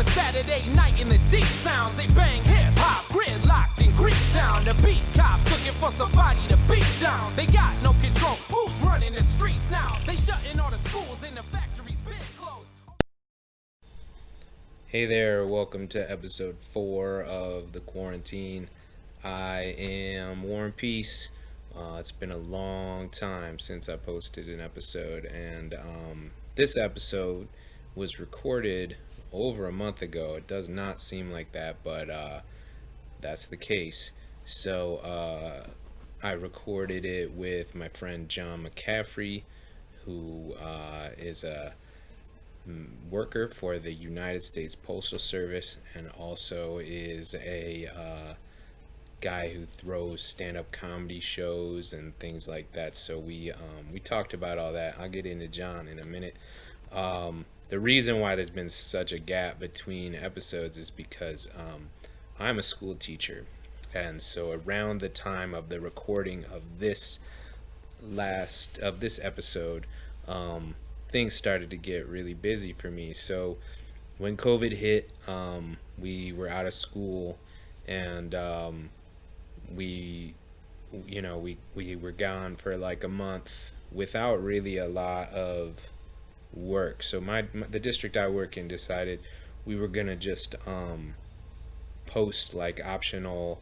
a Saturday night in the deep sounds. They bang hip-hop, gridlocked in Greektown. The beat cops looking for somebody to beat down. They got no control, who's running the streets now? They shutting all the schools and the factories been closed. Hey there, welcome to episode 4 of the qWARRENtine. I am War and Peace. It's been a long time since I posted an episode, and this episode was recorded over a month ago. It does not seem like that, but that's the case. So I recorded it with my friend Jon McCaffrey, who is a worker for the United States Postal Service and also is a guy who throws stand-up comedy shows and things like that. So we talked about all that. I'll get into Jon in a minute. The reason why there's been such a gap between episodes is because I'm a school teacher, and so around the time of the recording of this episode, things started to get really busy for me. So when COVID hit, we were out of school, and we were gone for like a month without really a lot of work. So the district I work in decided we were gonna just post like optional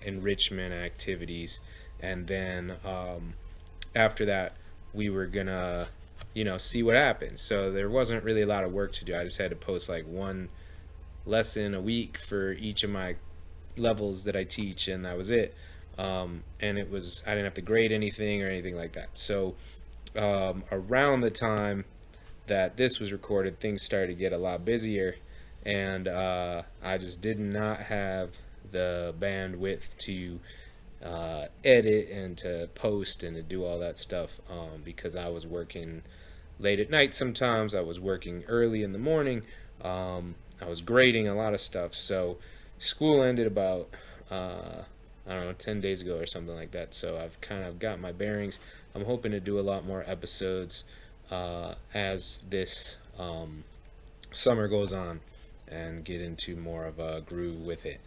enrichment activities, and then after that we were gonna see what happens. So there wasn't really a lot of work to do. I just had to post like one lesson a week for each of my levels that I teach, and that was it. And I didn't have to grade anything or anything like that. So around the time that this was recorded, things started to get a lot busier, and I just did not have the bandwidth to edit and to post and to do all that stuff, because I was working late at night sometimes. I was working early in the morning. I was grading a lot of stuff. So school ended about 10 days ago or something like that. So I've kind of got my bearings. I'm hoping to do a lot more episodes as this summer goes on and get into more of a groove with it.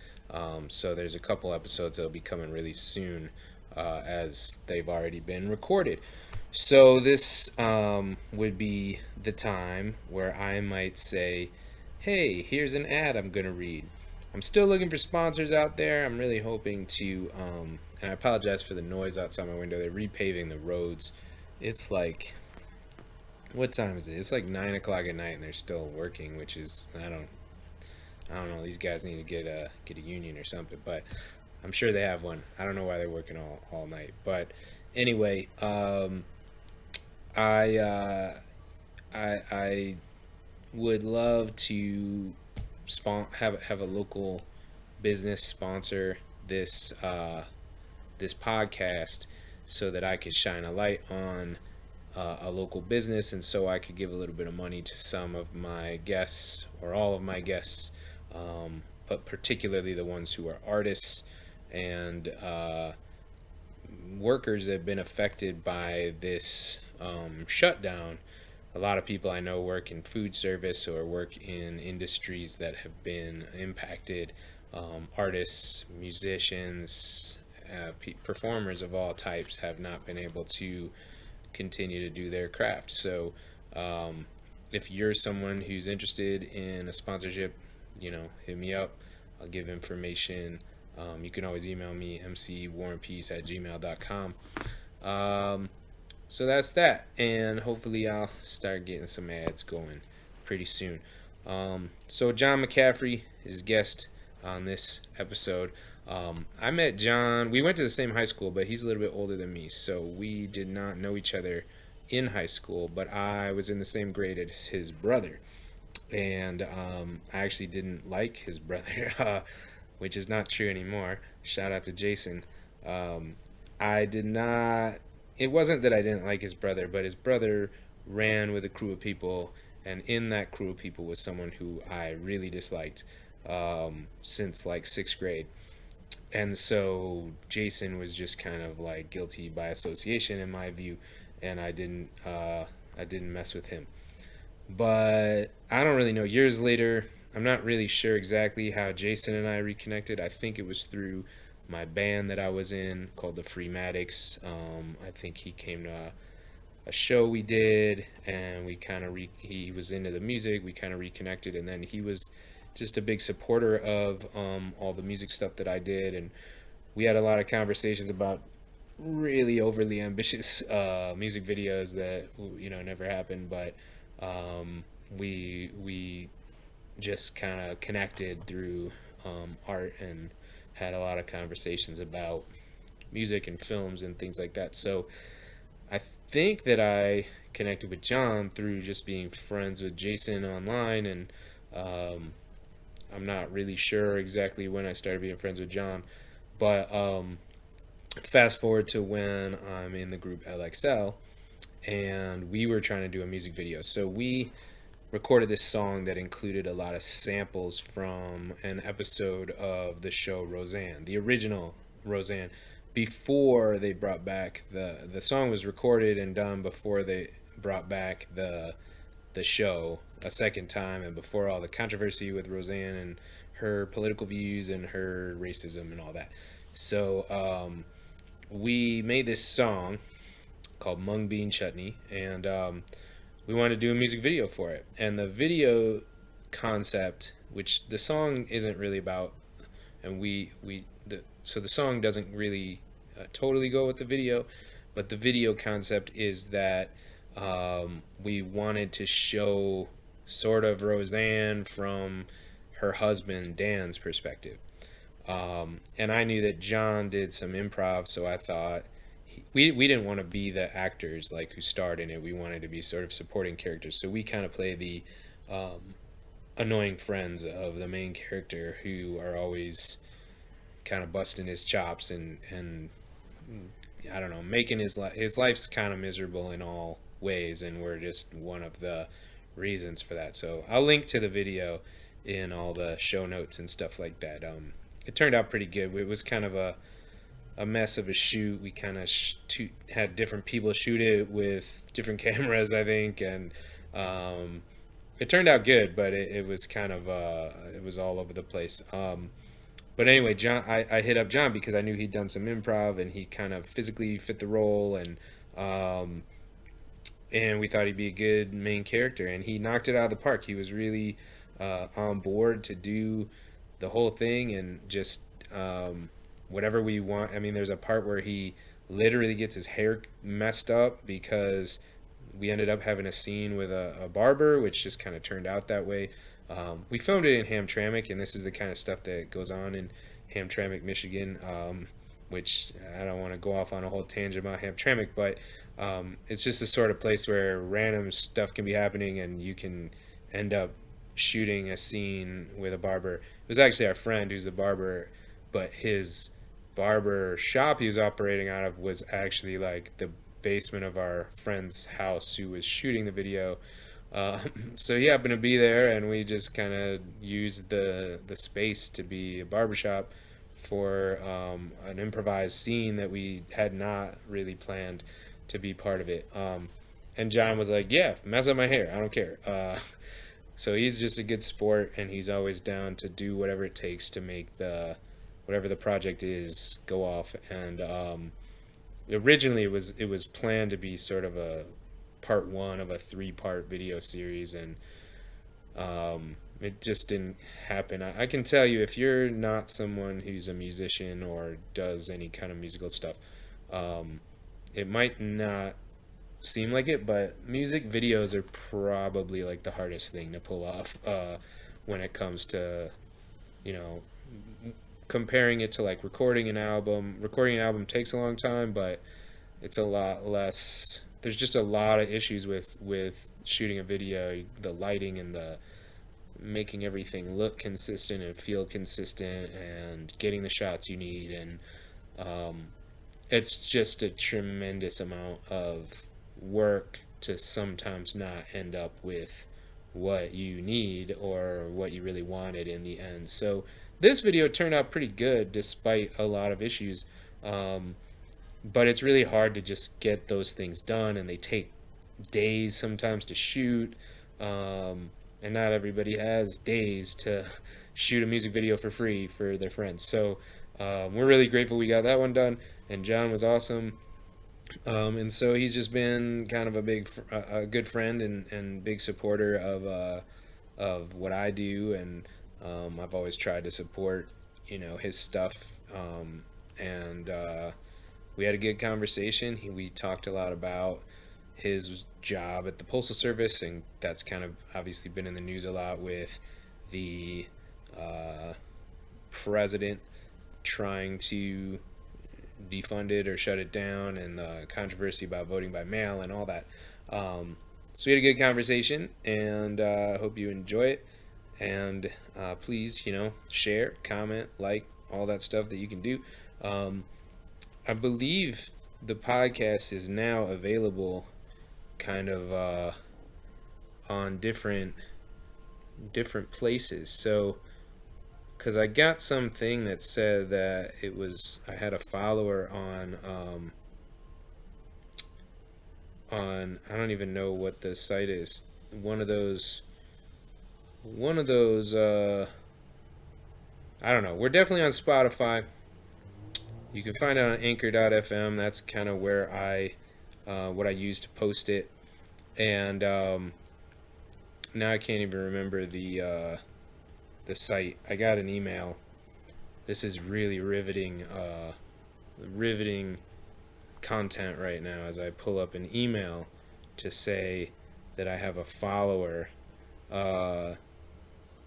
So there's a couple episodes that'll be coming really soon, as they've already been recorded. So this would be the time where I might say, hey, here's an ad I'm going to read. I'm still looking for sponsors out there. I'm really hoping to, and I apologize for the noise outside my window. They're repaving the roads. It's like, what time is it? It's like 9 o'clock at night, and they're still working, which is, I don't know. These guys need to get a union or something, but I'm sure they have one. I don't know why they're working all night. But anyway, I would love to have a local business sponsor this podcast, so that I could shine a light on a local business, and so I could give a little bit of money to some of my guests, or all of my guests, but particularly the ones who are artists and workers that have been affected by this shutdown. A lot of people I know work in food service or work in industries that have been impacted. Artists, musicians, performers of all types have not been able to continue to do their craft. So if you're someone who's interested in a sponsorship, hit me up. I'll give information. You can always email me, mcwarrenpeace@gmail.com. So that's that, and hopefully I'll start getting some ads going pretty soon. So Jon McCaffrey is guest on this episode. I met Jon. We went to the same high school, but he's a little bit older than me, so we did not know each other in high school, but I was in the same grade as his brother, and I actually didn't like his brother, which is not true anymore. Shout out to Jason. It wasn't that I didn't like his brother, but his brother ran with a crew of people, and in that crew of people was someone who I really disliked since like 6th grade. And so Jason was just kind of like guilty by association in my view, and I didn't mess with him. But I don't really know. Years later, I'm not really sure exactly how Jason and I reconnected. I think it was through my band that I was in called the Freematics. I think he came to a show we did, and we kind of he was into the music. We kind of reconnected, and then he was just a big supporter of all the music stuff that I did, and we had a lot of conversations about really overly ambitious music videos that never happened, but we just kind of connected through art and had a lot of conversations about music and films and things like that. So I think that I connected with Jon through just being friends with Jason online, and I'm not really sure exactly when I started being friends with Jon, but fast forward to when I'm in the group LXL, and we were trying to do a music video. So we recorded this song that included a lot of samples from an episode of the show Roseanne, the original Roseanne. Before they brought back the song was recorded and done before they brought back the show a second time, and before all the controversy with Roseanne and her political views and her racism and all that. So we made this song called Mung Bean Chutney, and we wanted to do a music video for it. And the video concept, which the song isn't really about, and so the song doesn't really totally go with the video, but the video concept is that we wanted to show sort of Roseanne from her husband Dan's perspective. And I knew that Jon did some improv, so I thought we didn't want to be the actors like who starred in it. We wanted to be sort of supporting characters. So we kind of play the annoying friends of the main character who are always kind of busting his chops and I don't know, making his life's kind of miserable in all ways, and we're just one of the reasons for that. So I'll link to the video in all the show notes and stuff like that. It turned out pretty good. It was kind of a mess of a shoot. We kind of had different people shoot it with different cameras, I think, and it turned out good, but it was kind of it was all over the place. But anyway, Jon, I hit up Jon because I knew he'd done some improv and he kind of physically fit the role, and we thought he'd be a good main character, and he knocked it out of the park. He was really on board to do the whole thing, and just whatever we want. I mean, there's a part where he literally gets his hair messed up because we ended up having a scene with a barber, which just kind of turned out that way. We filmed it in Hamtramck, and this is the kind of stuff that goes on in Hamtramck, Michigan, which I don't want to go off on a whole tangent about Hamtramck, but it's just the sort of place where random stuff can be happening and you can end up shooting a scene with a barber. It was actually our friend who's the barber, but his barber shop he was operating out of was actually like the basement of our friend's house who was shooting the video. So he happened to be there, and we just kind of used the space to be a barbershop for an improvised scene that we had not really planned to be part of it. And Jon was like, yeah, mess up my hair, I don't care. So he's just a good sport, and he's always down to do whatever it takes to make whatever the project is go off. And originally it was planned to be sort of a part one of a 3-part video series, and it just didn't happen. I can tell you, if you're not someone who's a musician or does any kind of musical stuff, it might not seem like it, but music videos are probably like the hardest thing to pull off when it comes to, comparing it to like recording an album. Recording an album takes a long time, but it's a lot less. There's just a lot of issues with shooting a video, the lighting and the making everything look consistent and feel consistent and getting the shots you need, and it's just a tremendous amount of work to sometimes not end up with what you need or what you really wanted in the end. So this video turned out pretty good despite a lot of issues, but it's really hard to just get those things done, and they take days sometimes to shoot. and not everybody has days to shoot a music video for free for their friends. So we're really grateful we got that one done, and Jon was awesome. And so he's just been kind of a good friend and big supporter of what I do, and I've always tried to support his stuff. And we had a good conversation. We talked a lot about his job at the Postal Service, and that's kind of obviously been in the news a lot with the president trying to defund it or shut it down, and the controversy about voting by mail and all that. So we had a good conversation, and I hope you enjoy it. And please, share, comment, like, all that stuff that you can do. I believe the podcast is now available kind of on different places. So, because I got something that said that I had a follower on I don't even know what the site is. One of those I don't know. We're definitely on Spotify. You can find it on anchor.fm. That's kind of where what I use to post it. And now I can't even remember the site. I got an email. This is really riveting content right now as I pull up an email to say that I have a follower.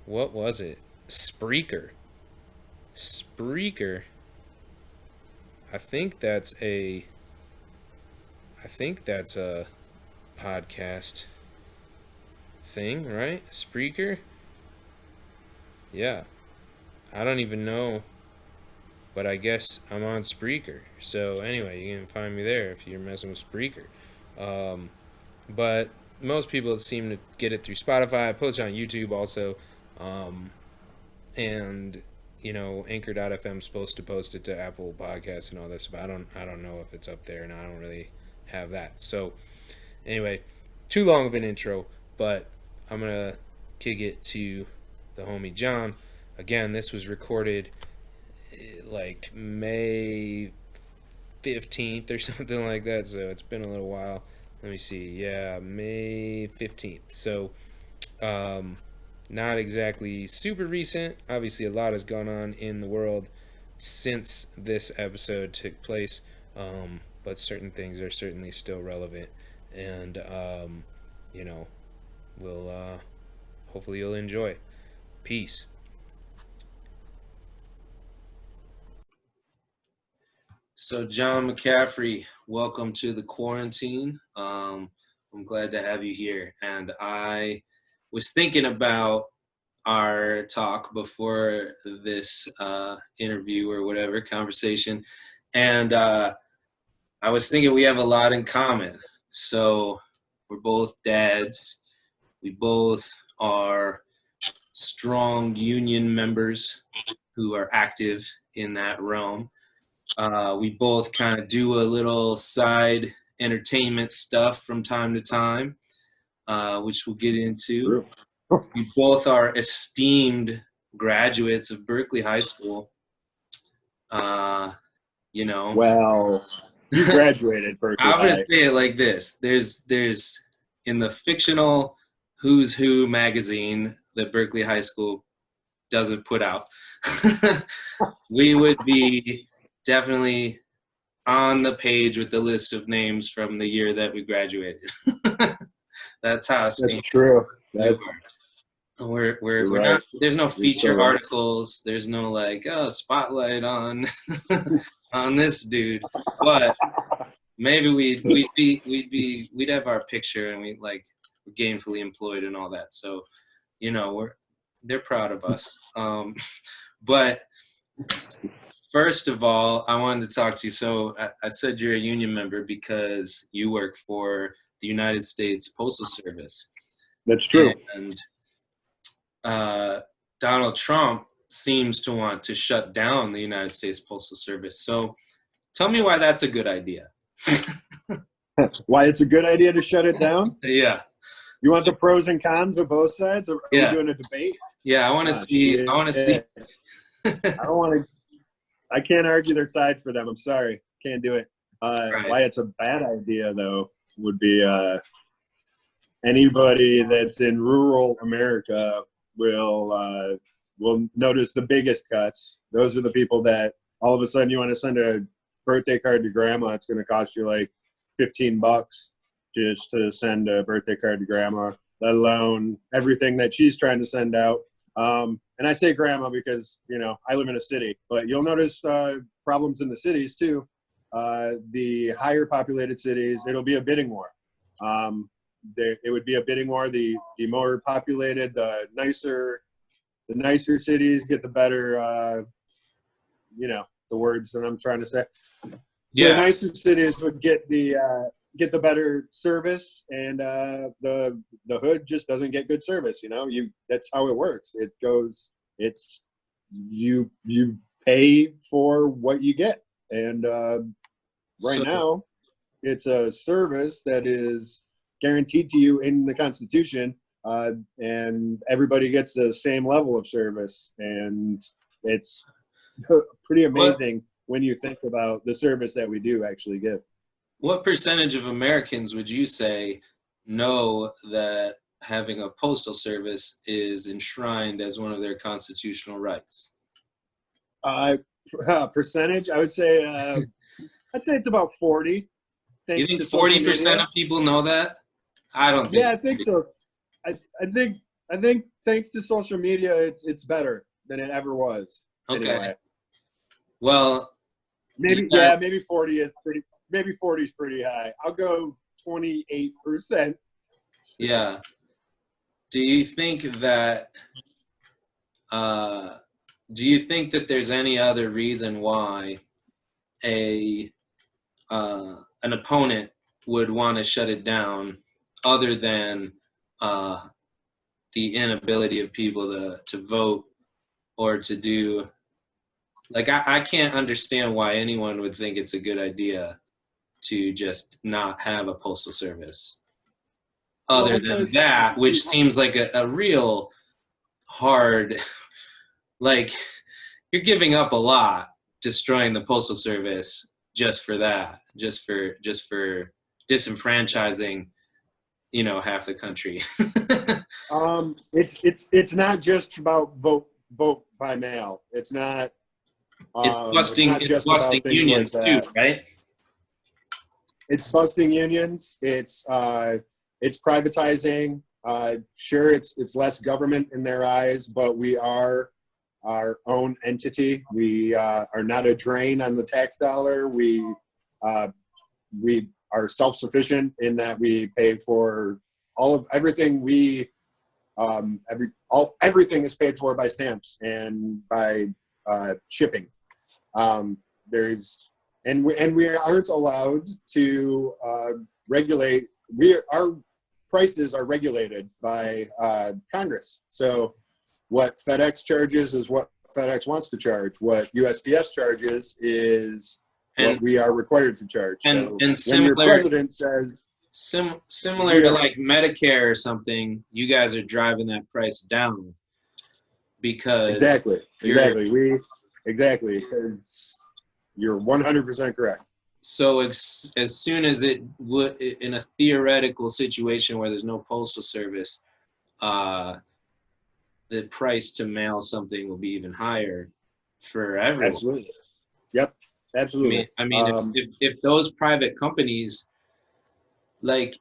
What was it? Spreaker. I think that's a podcast thing, right? Spreaker? Yeah. I don't even know, but I guess I'm on Spreaker. So anyway, you can find me there if you're messing with Spreaker. But most people seem to get it through Spotify. I post it on YouTube also. And Anchor.fm is supposed to post it to Apple Podcasts and all this, but I don't know if it's up there, and I don't really have that. So anyway, too long of an intro, but I'm gonna kick it to the homie Jon. Again, this was recorded like May 15th or something like that, so it's been a little while. Let me see. Yeah, May 15th. So not exactly super recent. Obviously, a lot has gone on in the world since this episode took place, but certain things are certainly still relevant, and we'll hopefully you'll enjoy. Peace. So, Jon McCaffrey, welcome to the quarantine. I'm glad to have you here, and I was thinking about our talk before this interview or whatever conversation, and I was thinking we have a lot in common. So we're both dads. We both are strong union members who are active in that realm. We both kind of do a little side entertainment stuff from time to time, which we'll get into. We both are esteemed graduates of Berkeley High School. Well, you graduated Berkeley I'm High. gonna say it like this: there's in the fictional Who's Who magazine that Berkeley High School doesn't put out, we would be definitely on the page with the list of names from the year that we graduated. That's how esteemed. That's true. We're right. not, there's no feature so right. articles. There's no spotlight on on this dude. But maybe we'd have our picture, and we're gainfully employed and all that. So, they're proud of us. But first of all, I wanted to talk to you. So I said you're a union member because you work for the United States Postal Service. That's true. And Donald Trump seems to want to shut down the United States Postal Service. So tell me why that's a good idea. Why it's a good idea to shut it down? Yeah. You want the pros and cons of both sides? Are we doing a debate? Yeah, I want to see. Shit. I want to see. I don't want to. I can't argue their side for them. I'm sorry, can't do it. Right. Why it's a bad idea though would be anybody that's in rural America will notice the biggest cuts. Those are the people that all of a sudden you want to send a birthday card to grandma. It's going to cost you like $15 just to send a birthday card to grandma, let alone everything that she's trying to send out. And I say grandma because, you know, I live in a city, but you'll notice problems in the cities too. The higher populated cities, it'll be a bidding war. It would be a bidding war. The more populated, the nicer cities get the better, you know, the words that I'm trying to say. Yeah. The nicer cities would get the better service, and the hood just doesn't get good service. You know, that's how it works. It goes. It's you pay for what you get, and right now, it's a service that is guaranteed to you in the Constitution, and everybody gets the same level of service, and it's pretty amazing when you think about the service that we do actually give. What percentage of Americans would you say know that having a postal service is enshrined as one of their constitutional rights? Percentage, I would say, I'd say it's about 40. You think 40% of people know that? I don't think. Yeah, I think so. I think thanks to social media, it's better than it ever was. Okay. Anyway. Well, maybe 40 is pretty. Maybe 40 is pretty high. I'll go 28%. Yeah. Do you think that? Do you think that there's any other reason why an opponent would want to shut it down, other than the inability of people to vote or to do? Like, I can't understand why anyone would think it's a good idea to just not have a postal service. Other than that, which seems like a real hard, like, you're giving up a lot, destroying the postal service just for that, just for disenfranchising, you know, half the country. It's not just about vote by mail. It's not. It's busting unions like too, right? It's busting unions. It's privatizing. Sure, it's less government in their eyes, but we are our own entity. We are not a drain on the tax dollar. We are self-sufficient in that we pay for everything. Everything is paid for by stamps and by shipping. We aren't allowed to regulate. Our prices are regulated by Congress. So what FedEx charges is what FedEx wants to charge. What USPS charges is what we are required to charge. And so when your president says similar to like Medicare or something, you guys are driving that price down because exactly. Because you're 100% correct. So as soon as it would, in a theoretical situation where there's no postal service, the price to mail something will be even higher for everyone. Absolutely. Yep. Absolutely. I mean, if those private companies, like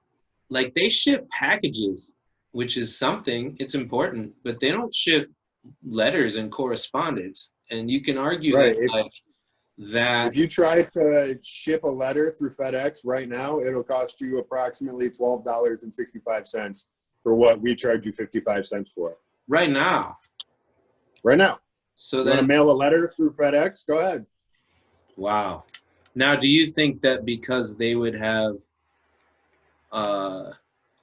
they ship packages, which is something, it's important, but they don't ship letters and correspondence. And you can argue that if you try to ship a letter through FedEx right now, it'll cost you approximately $12.65 for what we charge you 55 cents for. Right now. So you want to mail a letter through FedEx? Go ahead. Wow. Now, do you think that because they would have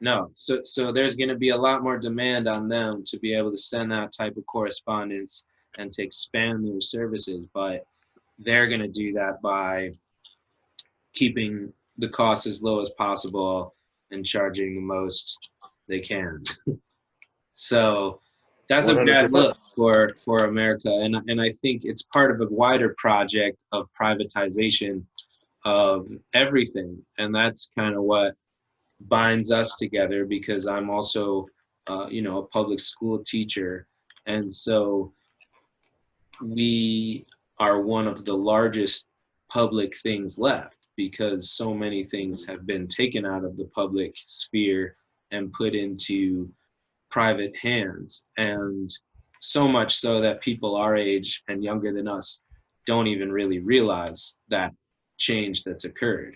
no, so there's going to be a lot more demand on them to be able to send that type of correspondence and to expand their services, but they're going to do that by keeping the cost as low as possible and charging the most they can. So that's a bad 100%. look for America, and I think it's part of a wider project of privatization of everything, and that's kind of what binds us together, because I'm also a public school teacher, and so we are one of the largest public things left, because so many things have been taken out of the public sphere and put into private hands, and so much so that people our age and younger than us don't even really realize that change that's occurred.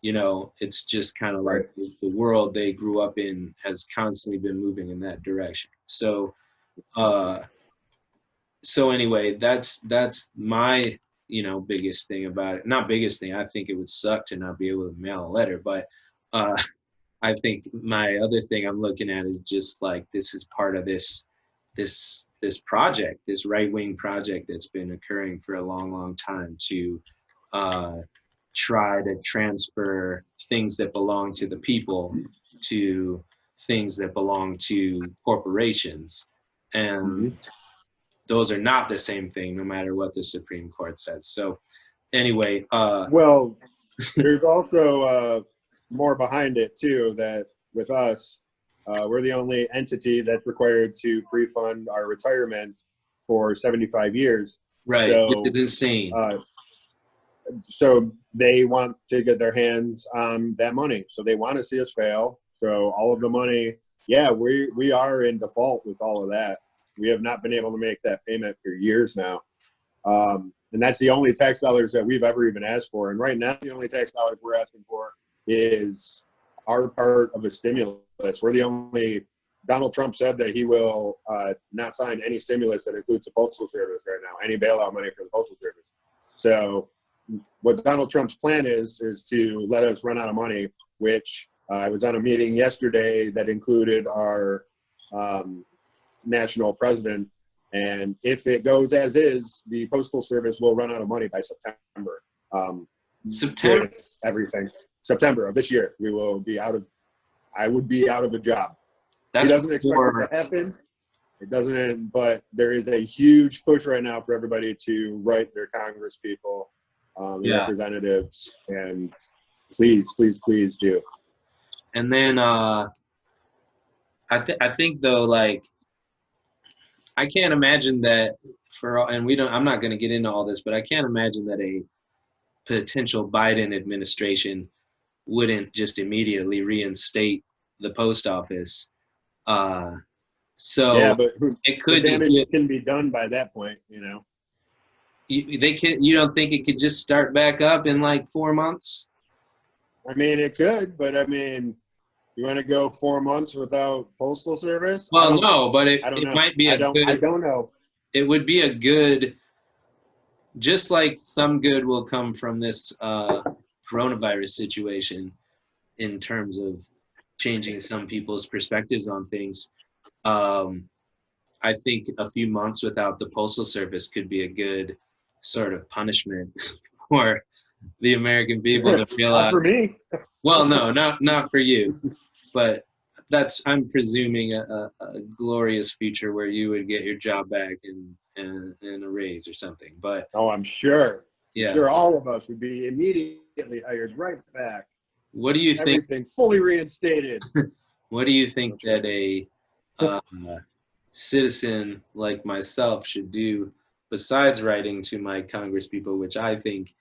It's just kind of like the world they grew up in has constantly been moving in that direction. So anyway, that's my biggest thing about it. Not biggest thing, I think it would suck to not be able to mail a letter, but I think my other thing I'm looking at is just like, this is part of this project, this right-wing project that's been occurring for a long time, to try to transfer things that belong to the people to things that belong to corporations. And those are not the same thing, no matter what the Supreme Court says. So anyway. Well, there's also more behind it too, that with us, we're the only entity that's required to pre-fund our retirement for 75 years. Right, So, which is insane. So they want to get their hands on that money. So they want to see us fail. So all of the money, we are in default with all of that. We have not been able to make that payment for years now. And that's the only tax dollars that we've ever even asked for. And right now, the only tax dollars we're asking for is our part of a stimulus. We're the only, Donald Trump said that he will not sign any stimulus that includes the Postal Service right now, any bailout money for the Postal Service. So what Donald Trump's plan is to let us run out of money, which I was on a meeting yesterday that included our national president. And if it goes as is, the Postal Service will run out of money by September. September? With everything. September of this year, we will be I would be out of a job. That's he doesn't expect it to happen. It doesn't, but there is a huge push right now for everybody to write their Congress people, representatives, and please do. And then I think though, like, I can't imagine that I'm not going to get into all this, but I can't imagine that a potential Biden administration wouldn't just immediately reinstate the post office. So yeah, but it could the just damage can be done by that point, You don't think it could just start back up in like 4 months? I mean, it could, but I mean, you want to go 4 months without Postal Service? Well, no, but it know. might be I don't know. It would be a good, just like some good will come from this coronavirus situation in terms of changing some people's perspectives on things. I think a few months without the Postal Service could be a good sort of punishment for the American people to realize. Not for me. Well, no, not for you, but I'm presuming a glorious future where you would get your job back and a raise or something. But I'm sure. Yeah, sure, all of us would be immediately hired right back. What do you think? Everything fully reinstated. What do you think that a citizen like myself should do besides writing to my congresspeople, which I think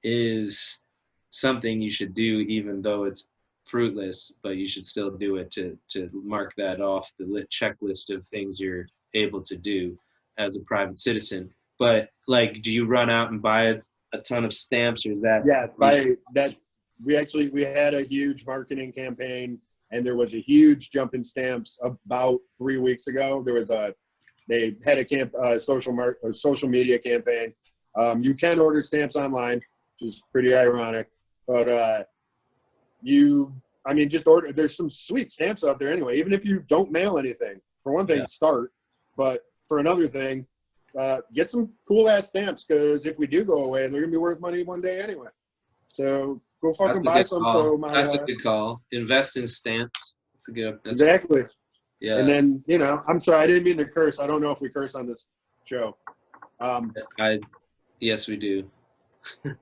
is something you should do, even though it's fruitless, but you should still do it to mark that off the checklist of things you're able to do as a private citizen. But like, do you run out and buy a ton of stamps, or is that? Yeah, we had a huge marketing campaign, and there was a huge jump in stamps about 3 weeks ago. They had a social media campaign. You can order stamps online, which is pretty ironic, but just order. There's some sweet stamps out there anyway, even if you don't mail anything. For one thing, start, but for another thing, get some cool ass stamps, because if we do go away, they're gonna be worth money one day anyway. So go fucking buy some. That's a good call. Invest in stamps. That's Exactly. yeah. And then, I'm sorry, I didn't mean to curse. I don't know if we curse on this show. Yes, we do.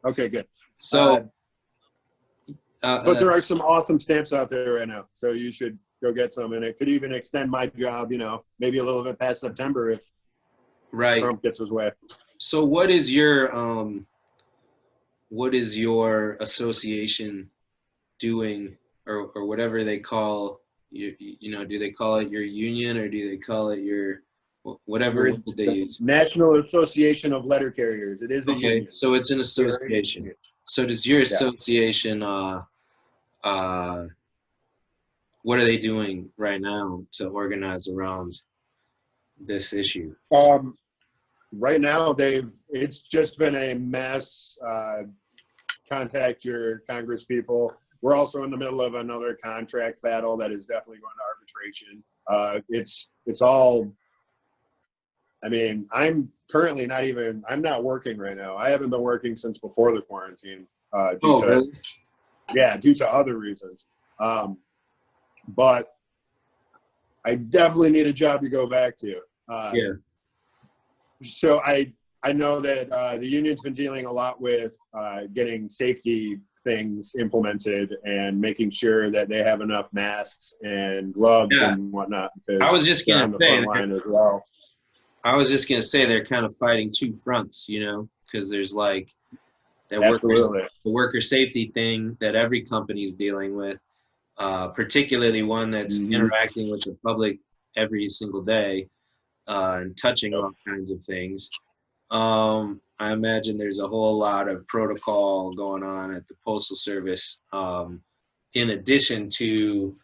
Okay, good. So, But there are some awesome stamps out there right now, so you should go get some. And it could even extend my job, maybe a little bit past September if right. Trump gets his way. So what is your association doing, or whatever they call do they call it your union, or do they call it your whatever word they use? National Association of Letter Carriers. It is a union. So it's an association. So does your association what are they doing right now to organize around this issue? Right now, it's just been a mess. Contact your Congress people. We're also in the middle of another contract battle that is definitely going to arbitration. It's all. I mean, I'm currently I'm not working right now. I haven't been working since before the quarantine. Really? Yeah, due to other reasons. But I definitely need a job to go back to. Yeah. So I know that the union's been dealing a lot with getting safety things implemented and making sure that they have enough masks and gloves and whatnot. I was just they're gonna on the say front line as well. I was just gonna say they're kind of fighting two fronts, because there's like the worker safety thing that every company's dealing with, particularly one that's interacting with the public every single day and touching all kinds of things. I imagine there's a whole lot of protocol going on at the Postal Service, in addition to,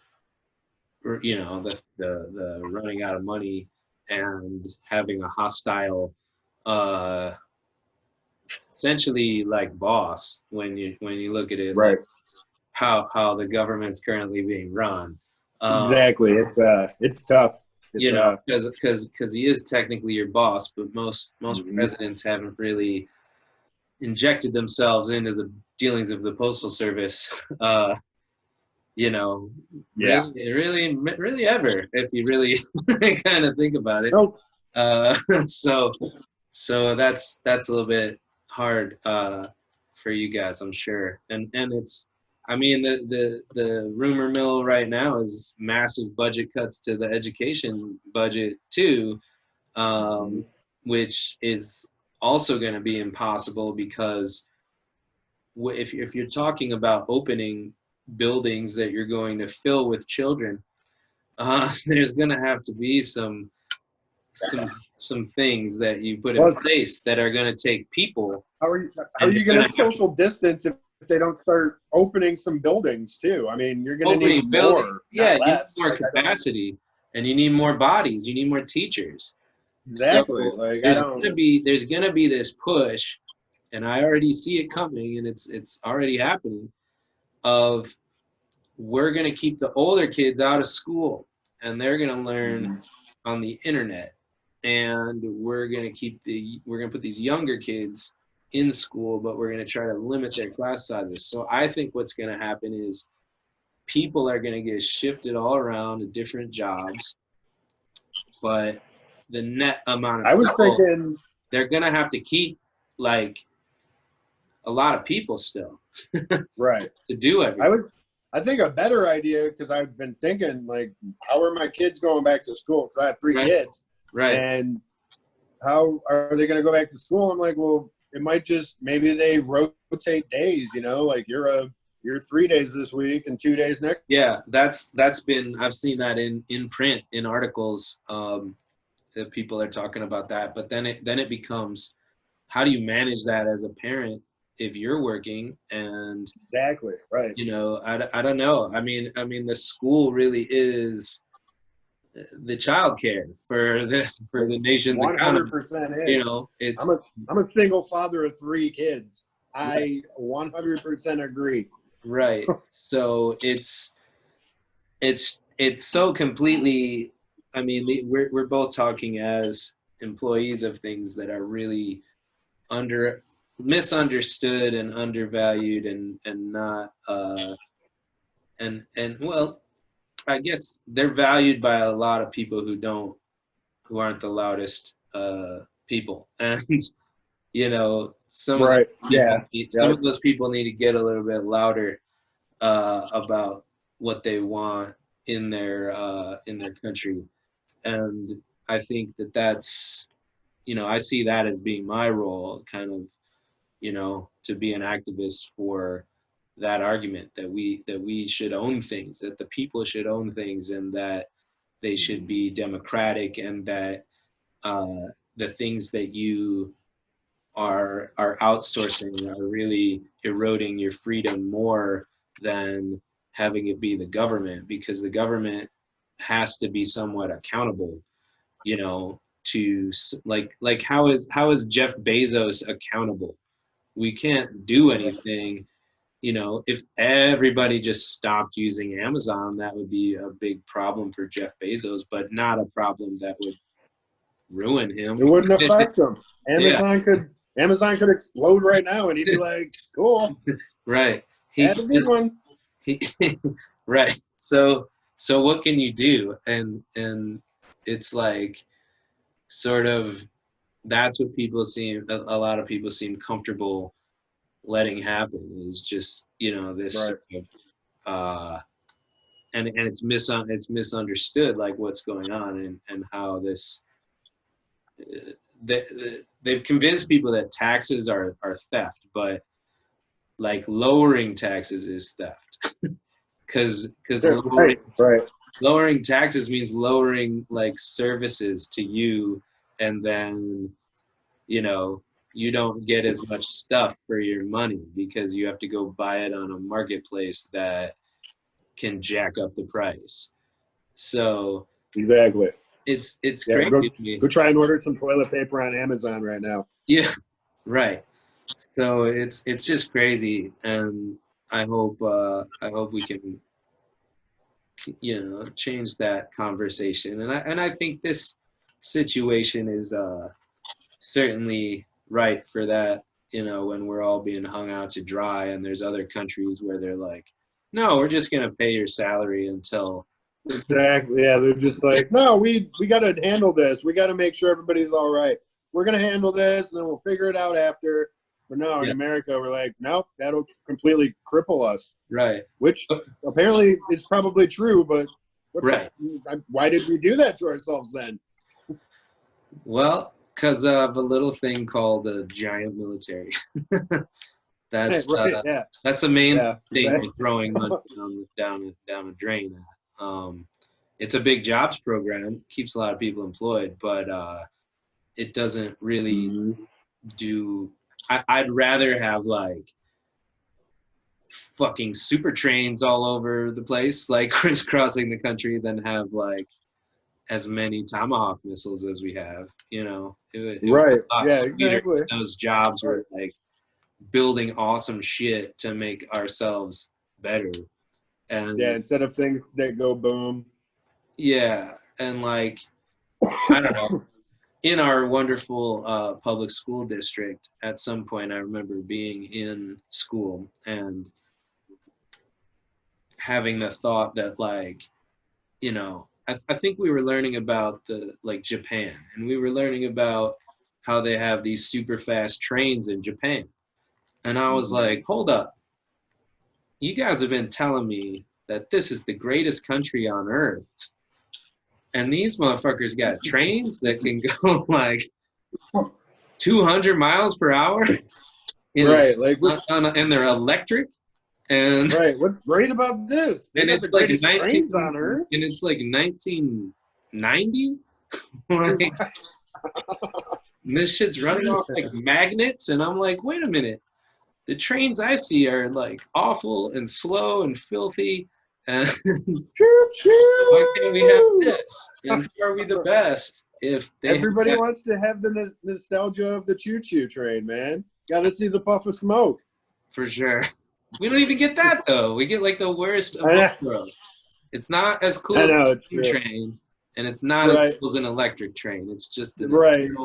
the running out of money and having a hostile, essentially like boss when you look at it, Right. like how the government's currently being run. Exactly. It's tough. Because he is technically your boss, but most presidents haven't really injected themselves into the dealings of the Postal Service. Really ever, if you really kind of think about it. Nope. So that's a little bit hard for you guys, I'm sure. And it's, I mean, the rumor mill right now is massive budget cuts to the education budget too, which is also going to be impossible because if you're talking about opening buildings that you're going to fill with children, there's going to have to be some things that you put in place that are going to take people. How are you going to social distance if they don't start opening some buildings too? I mean, you're going to need more. Yeah, you need more capacity, and you need more bodies. You need more teachers. Exactly. So there's going to be this push, and I already see it coming, and it's already happening. Of we're going to keep the older kids out of school, and they're going to learn on the internet, and we're going to put these younger kids in school, but we're going to try to limit their class sizes. So I think what's going to happen is people are going to get shifted all around to different jobs, but the net amount of people, they're going to have to keep like a lot of people still right to do everything. I think a better idea, because I've been thinking, like, how are my kids going back to school? Because I have three kids. Right. And how are they going to go back to school? I'm like, well, it might just, maybe they rotate days, like you're 3 days this week and 2 days next. Yeah, that's been, I've seen that in print, in articles, that people are talking about that. But then it becomes, how do you manage that as a parent if you're working? And exactly right. I don't know. I mean the school really is the childcare for the nation's 100% economy. Is. I'm a single father of 3 kids. I 100% agree. Right. So it's so completely. I mean, we're both talking as employees of things that are really misunderstood and undervalued and not and well, I guess they're valued by a lot of people who aren't the loudest people, and some of Right. those Yeah. people some Yep. of those people need to get a little bit louder about what they want in their country, and I think that's I see that as being my role, kind of, to be an activist for that argument that we should own things, that the people should own things, and that they should be democratic, and that the things that you are outsourcing are really eroding your freedom more than having it be the government, because the government has to be somewhat accountable, to like how is Jeff Bezos accountable? We can't do anything. If everybody just stopped using Amazon, that would be a big problem for Jeff Bezos, but not a problem that would ruin him. It wouldn't affect them. Yeah, Amazon could explode right now, and he'd be like, "Cool, right. had a good one." He, right. So what can you do? And it's like, sort of, that's what a lot of people seem comfortable letting happen, is just this Right. sort of and it's misunderstood, like what's going on, and how this they've convinced people that taxes are theft, but like lowering taxes is theft, because Right. Right. lowering taxes means lowering like services to you, and then you don't get as much stuff for your money because you have to go buy it on a marketplace that can jack up the price. So Exactly. it's Yeah. crazy Go, to me. go try and order some toilet paper on Amazon right now. Yeah, right. So it's just crazy, and I hope we can change that conversation, and I think this situation is certainly right for that. When we're all being hung out to dry, and there's other countries where they're like, no, we're just gonna pay your salary until Exactly. Yeah. They're just like, no, we got to handle this. We got to make sure everybody's all right. We're gonna handle this, and then we'll figure it out after. But no, in Yeah. America, we're like, nope, that'll completely cripple us. right. Which apparently is probably true, but Right. Why did we do that to ourselves then? Well, because of a little thing called a giant military. That's Right, yeah. that's the main Yeah, thing right. we're throwing money down a drain at. It's a big jobs program, keeps a lot of people employed, but it doesn't really Mhm. do. I'd rather have like fucking super trains all over the place, like crisscrossing the country, than have like as many Tomahawk missiles as we have. It would Right. be a lot Yeah, sweeter if exactly. those jobs were like building awesome shit to make ourselves better. And Yeah, instead of things that go boom. yeah, and like, I don't know, in our wonderful public school district, at some point I remember being in school and having the thought that like, I think we were learning about Japan, and we were learning about how they have these super fast trains in Japan. And I was like, hold up, you guys have been telling me that this is the greatest country on earth, and these motherfuckers got trains that can go like 200 miles per hour, Right. Like, and they're electric. And right. What's great about this? They and got it's the like greatest trains on Earth. and it's like 1990. Like, and this shit's running off like magnets, and I'm like, wait a minute, the trains I see are like awful and slow and filthy, and Choo choo. why can't we have this? And how are we the best if they Everybody have that? wants to have the nostalgia of the choo choo train, man. Got to see the puff of smoke. For sure. We don't even get that though. We get like the worst of I know. both worlds. It's not as cool I as know, a it's steam true. train, and it's not Right. as cool as an electric train. It's just a Right. big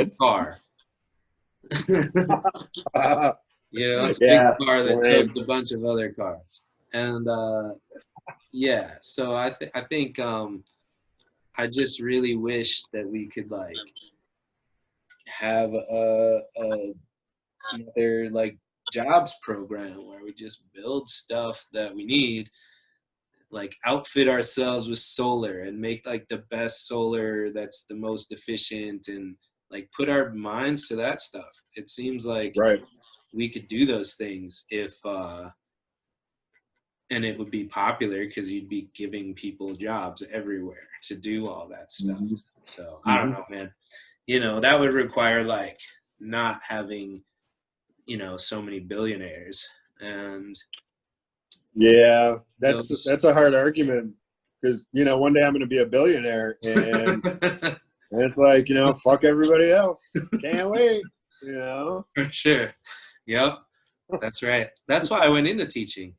It's car. It's a Yeah. big car that Right. took a bunch of other cars. And yeah. So I think I just really wish that we could like have another like jobs program where we just build stuff that we need, like outfit ourselves with solar and make like the best solar that's the most efficient, and like put our minds to that stuff. It seems like Right. we could do those things if and it would be popular because you'd be giving people jobs everywhere to do all that stuff. Hmm. So I don't Hmm. know, man. You know, that would require like not having, you know, so many billionaires and Yeah, those. that's a hard argument because one day I'm going to be a billionaire, and it's like fuck everybody else. Can't wait. For sure. Yep, that's right. That's why I went into teaching.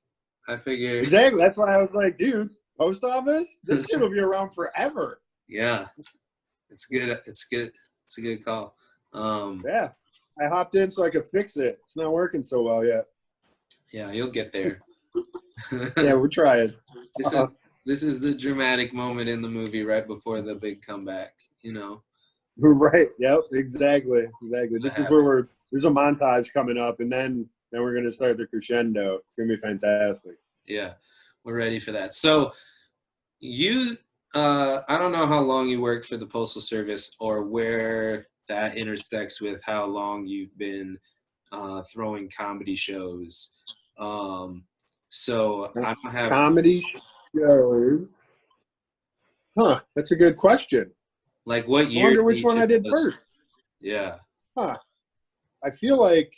I figured, Exactly. That's why I was like, dude, post office. This shit will be around forever. yeah, it's good. It's good. It's a good call. Yeah, I hopped in so I could fix it. It's not working so well yet. Yeah, you'll get there. Yeah, we're trying. This is the dramatic moment in the movie right before the big comeback. You know. We're right. Yep. Exactly. Exactly. This is where there's a montage coming up, and then we're gonna start the crescendo. It's gonna be fantastic. Yeah, we're ready for that. So you, I don't know how long you worked for the Postal Service or where that intersects with how long you've been throwing comedy shows. So I don't have Comedy shows. Huh. That's a good question. like what I year wonder did which you one do I did those? first. Yeah. Huh. I feel like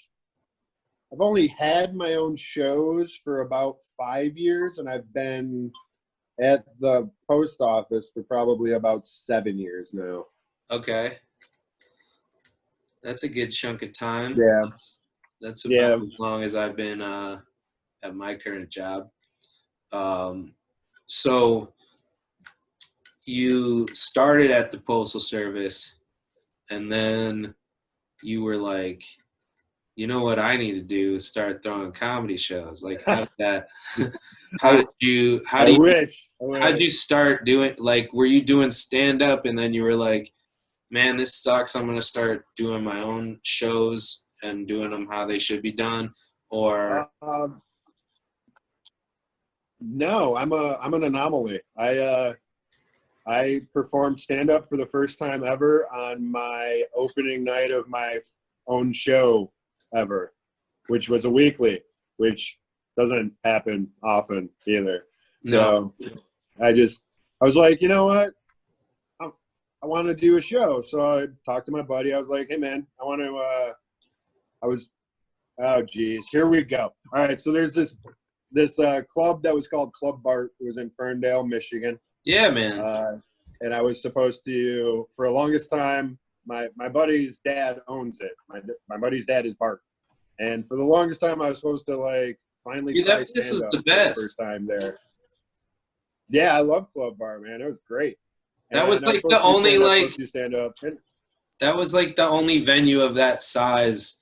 I've only had my own shows for about 5 years, and I've been at the post office for probably about 7 years now. Okay. That's a good chunk of time. Yeah. That's about Yeah. as long as I've been at my current job. So you started at the Postal Service, and then you were like, you know what I need to do is start throwing comedy shows. Like, how did that? I, I wish. I How did wish. you start doing? Like, were you doing stand up, and then you were like, man, this sucks. I'm gonna start doing my own shows and doing them how they should be done, or No, I'm an anomaly. I performed stand up for the first time ever on my opening night of my own show ever, which was a weekly, which doesn't happen often either. no? So I was like, you know what? I want to do a show. So I talked to my buddy. I was like, hey man, oh geez, here we go. All right. So there's this club that was called Club Bart. It was in Ferndale, Michigan. Yeah, man. And I was supposed to, for the longest time, my buddy's dad owns it. My buddy's dad is Bart. And for the longest time, I was supposed to like finally Dude, try that place was stand-up the for the best. first time there. Yeah, I love Club Bar, man. It was great. That was And I like the only supposed to do stand-up. that was like the only venue of that size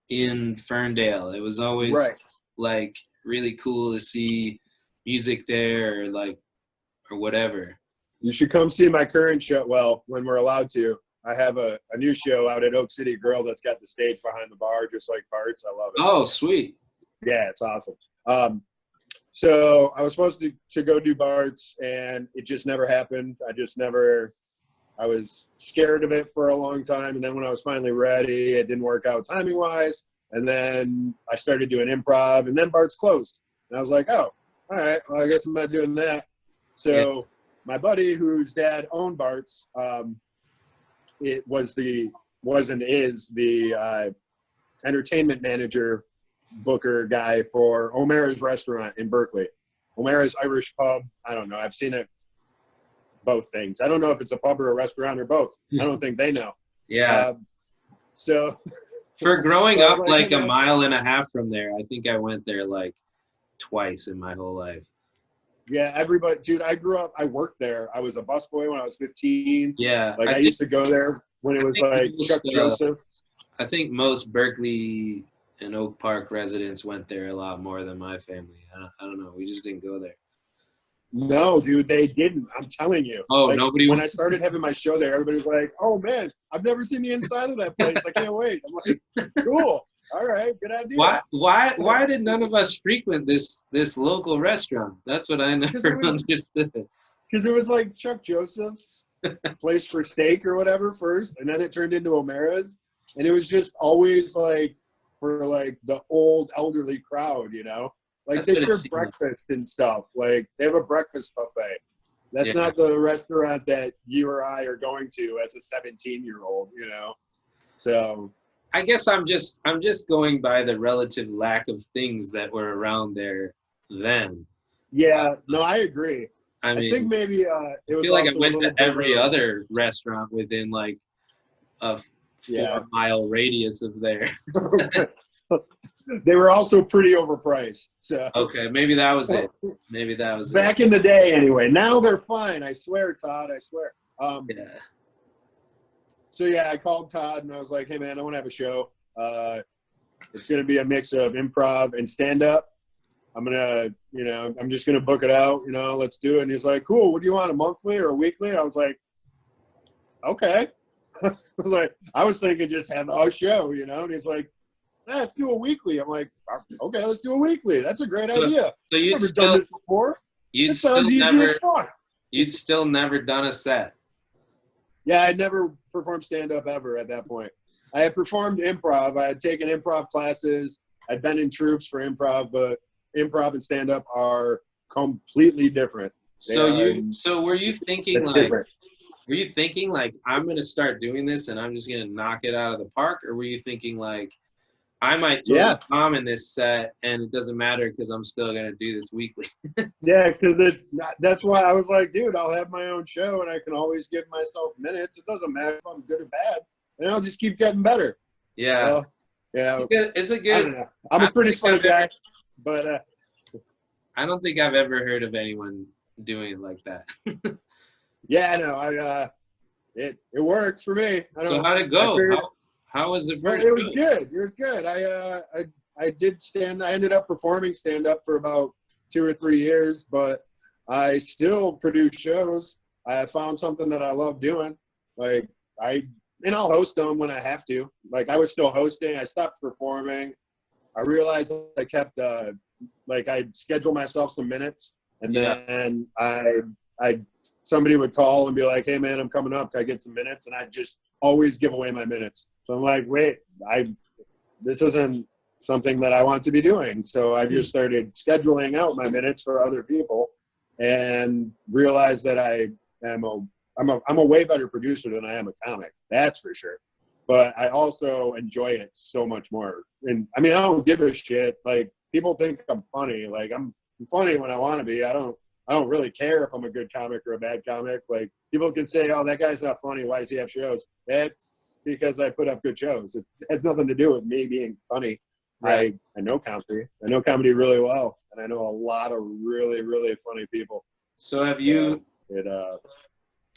in Ferndale. It was always Right. like really cool to see music there, or whatever. You should come see my current show. Well, when we're allowed to. I have a new show out at Oak City Grill that's got the stage behind the bar, just like Bart's. I love it. Oh, sweet. Yeah, it's awesome. So I was supposed to go do Bart's, and it just never happened. I was scared of it for a long time. And then when I was finally ready, it didn't work out timing-wise. And then I started doing improv, and then Bart's closed. And I was like, oh, all right, well, I guess I'm not doing that. So my buddy, whose dad owned Bart's, it was and is the entertainment manager booker guy for O'Mara's restaurant in Berkeley. O'Mara's Irish Pub. I don't know. I've seen it. Both things. I don't know if it's a pub or a restaurant or both. I don't think they know. Yeah. So for growing up like hey, a mile and a half from there, I think I went there like twice in my whole life. Yeah, everybody, dude, I worked there. I was a busboy when I was 15. Yeah. Like I used to go there when it was like Chuck Joseph. I think most Berkeley and Oak Park residents went there a lot more than my family. I don't know. We just didn't go there. No, dude, they didn't. I'm telling you. Oh, like, nobody when was. I started having my show there, everybody was like, "Oh man, I've never seen the inside of that place. I can't wait." I'm like, "Cool, all right, good idea." Why did none of us frequent this local restaurant? That's what I never understood. Because it was like Chuck Joseph's place for steak or whatever first, and then it turned into O'Mara's, and it was just always like for like the old elderly crowd, you know. Like That's they what it serve seems. breakfast and stuff. Like they have a breakfast buffet. That's Yeah. not the restaurant that you or I are going to as a 17-year-old, you know. So I guess I'm just going by the relative lack of things that were around there then. yeah, no, I agree. I I mean, think maybe it I was feel like I also a went little to bit every of- other restaurant within like a 4-mile radius of there. They were also pretty overpriced. So Okay, maybe that was it. Maybe that was back in the day, anyway. Now they're fine. I swear, Todd. I swear. it. Yeah. So yeah, I called Todd and I was like, "Hey man, I want to have a show. It's gonna be a mix of improv and stand up. I'm just gonna book it out. You know, let's do it." And he's like, "Cool. What do you want? A monthly or a weekly?" I was like, "Okay." I was thinking just have a show, you know. And he's like, "Let's do a weekly." I'm like, "Okay, let's do a weekly. That's a great idea. So you'd Never still done this before. you'd It still sounds easy never and fun." you'd still never done a set. Yeah, I'd never performed stand-up ever at that point. I had performed improv. I had taken improv classes. I'd been in troops for improv, but improv and stand-up are completely different. So were you thinking It's like different. were you thinking like I'm gonna start doing this and I'm just gonna knock it out of the park, or were you thinking like I might totally bomb in this set and it doesn't matter because I'm still gonna do this weekly? Yeah, because that's why I was like, dude, I'll have my own show and I can always give myself minutes. It doesn't matter if I'm good or bad, and I'll just keep getting better. Yeah. So, yeah, It's a I good. don't know. I'm a pretty funny guy, but I don't think I've ever heard of anyone doing it like that. yeah, I know. It works for me. So how'd it go? figured- How was the Well, first? it was good. It was good. I did stand. I ended up performing stand up for about 2 or 3 years, but I still produce shows. I found something that I love doing. Like I'll host them when I have to. Like I was still hosting. I stopped performing. I realized I kept I'd schedule myself some minutes, and then somebody would call and be like, "Hey man, I'm coming up. Can I get some minutes?" And I'd just always give away my minutes. So I'm like, wait, this isn't something that I want to be doing. So I just started scheduling out my minutes for other people, and realized that I'm a way better producer than I am a comic. That's for sure. But I also enjoy it so much more. And I mean, I don't give a shit. Like people think I'm funny. Like I'm funny when I want to be. I don't really care if I'm a good comic or a bad comic. Like people can say, "Oh, that guy's not funny. Why does he have shows?" That's because I put up good shows. It has nothing to do with me being funny. Right. I know comedy. I know comedy really well, and I know a lot of really, really funny people. So have you?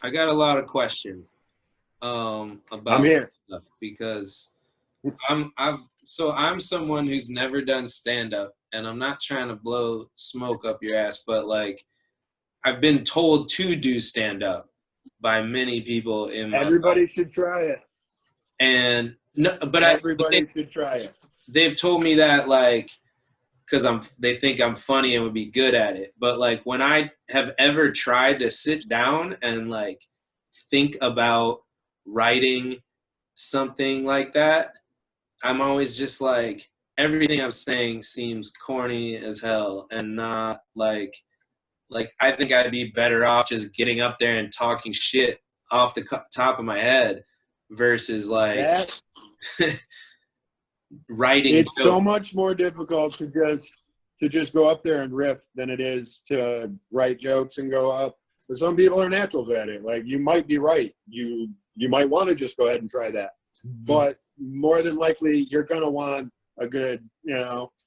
I got a lot of questions about I'm here. stuff because I'm someone who's never done stand up, and I'm not trying to blow smoke up your ass, but like I've been told to do stand up by many people in my Everybody life. should try it. And no, but Everybody should try it. they've told me that like because they think I'm funny and would be good at it. But like when I have ever tried to sit down and like think about writing something like that, I'm always just like everything I'm saying seems corny as hell and not like I think I'd be better off just getting up there and talking shit off the top of my head versus like writing. It's so much more difficult to just go up there and riff than it is to write jokes and go up. For some people are naturals at it. Like you might be right. You might want to just go ahead and try that. But more than likely you're gonna want a good,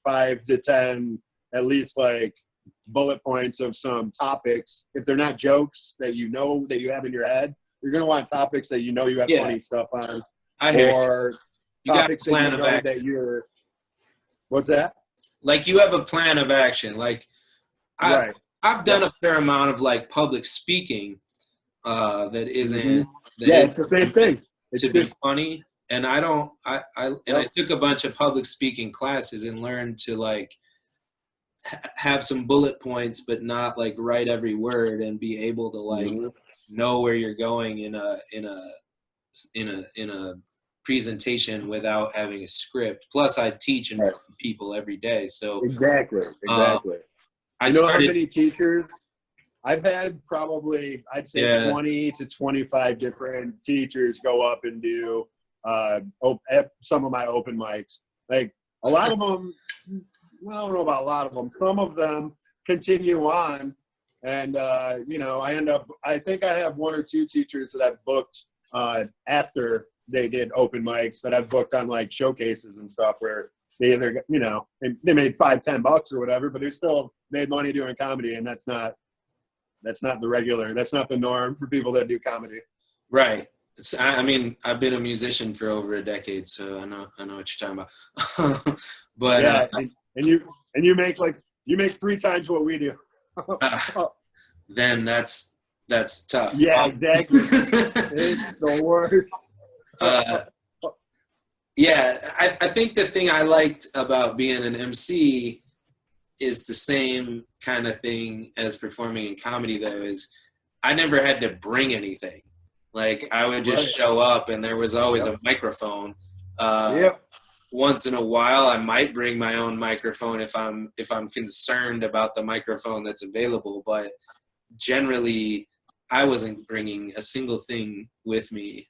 5 to 10 at least like bullet points of some topics. If they're not jokes that you know that you have in your head, you're gonna want topics that you know you have funny stuff on. I hear or you got a topics plan that you of know action. that you're. What's that? Like you have a plan of action. Like Right. I've done a fair amount of like public speaking that isn't it's the same thing. It's to be funny. And I took a bunch of public speaking classes and learned to like have some bullet points, but not like write every word, and be able to like know where you're going in a presentation without having a script. Plus, I teach in front of people every day, so exactly. I How many teachers I've had? Probably, I'd say 20 to 25 different teachers go up and do some of my open mics. Like a lot of them, well, I don't know about a lot of them. Some of them continue on, and I think I have one or two teachers that I've booked after they did open mics that I've booked on like showcases and stuff where they either, they made $5-10 or whatever, but they still made money doing comedy, and that's not the norm for people that do comedy. Right. I mean, I've been a musician for over a decade, so I know what you're talking about. But yeah, and you make 3 times what we do. Then that's tough. Yeah, exactly. It's the worst. Yeah, I think the thing I liked about being an MC is the same kind of thing as performing in comedy, though, is I never had to bring anything. Like, I would just show up, and there was always a microphone. Once in a while, I might bring my own microphone if I'm concerned about the microphone that's available, but generally, I wasn't bringing a single thing with me.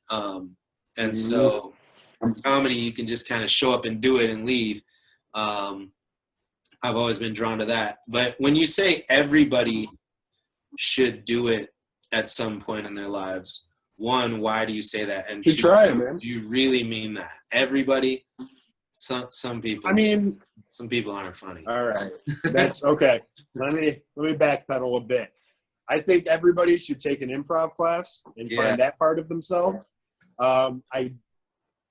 And so comedy, you can just kind of show up and do it and leave. I've always been drawn to that. But when you say everybody should do it at some point in their lives, one, why do you say that? And two, try it, man. Do you really mean that? Everybody? Some people. I mean, some people aren't funny. All right, that's okay. Let me backpedal a bit. I think everybody should take an improv class and find that part of themselves.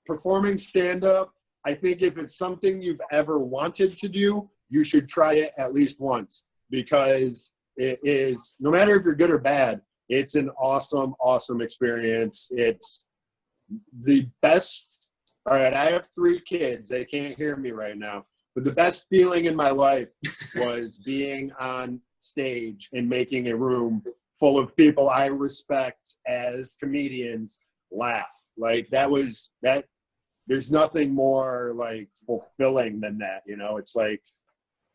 Performing stand-up, I think if it's something you've ever wanted to do, you should try it at least once, because it is, no matter if you're good or bad, it's an awesome, awesome experience. It's the best. All right, I have 3 kids. They can't hear me right now. But the best feeling in my life was being on stage and making a room full of people I respect as comedians laugh. Like, there's nothing more like fulfilling than that, It's like,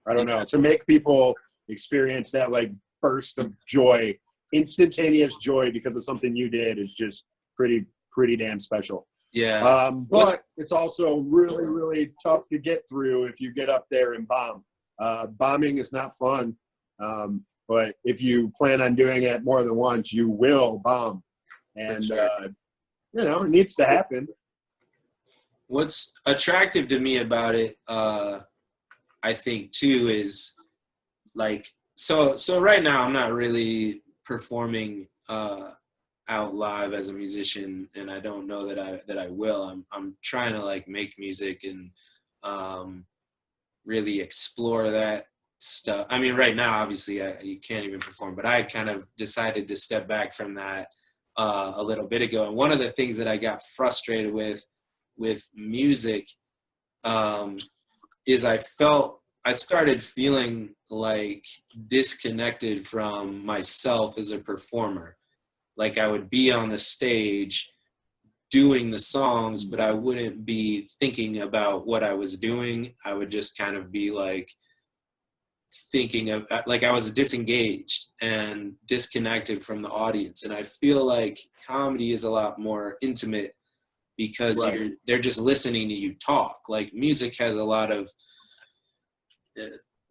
I don't know, to make people experience that like burst of joy, instantaneous joy because of something you did is just pretty damn special. Yeah. But it's also really, really tough to get through if you get up there and bomb. Bombing is not fun. But if you plan on doing it more than once, you will bomb. And, it needs to happen. What's attractive to me about it, I think, too, is like, so right now I'm not really performing out live as a musician, and I don't know that I will. I'm trying to like make music and really explore that stuff. I mean, right now, obviously, you can't even perform, but I kind of decided to step back from that a little bit ago. And one of the things that I got frustrated with music is I started feeling like disconnected from myself as a performer. Like, I would be on the stage doing the songs, but I wouldn't be thinking about what I was doing. I would just kind of be like thinking of, like, I was disengaged and disconnected from the audience. And I feel like comedy is a lot more intimate because they're just listening to you talk. Like, music has a lot of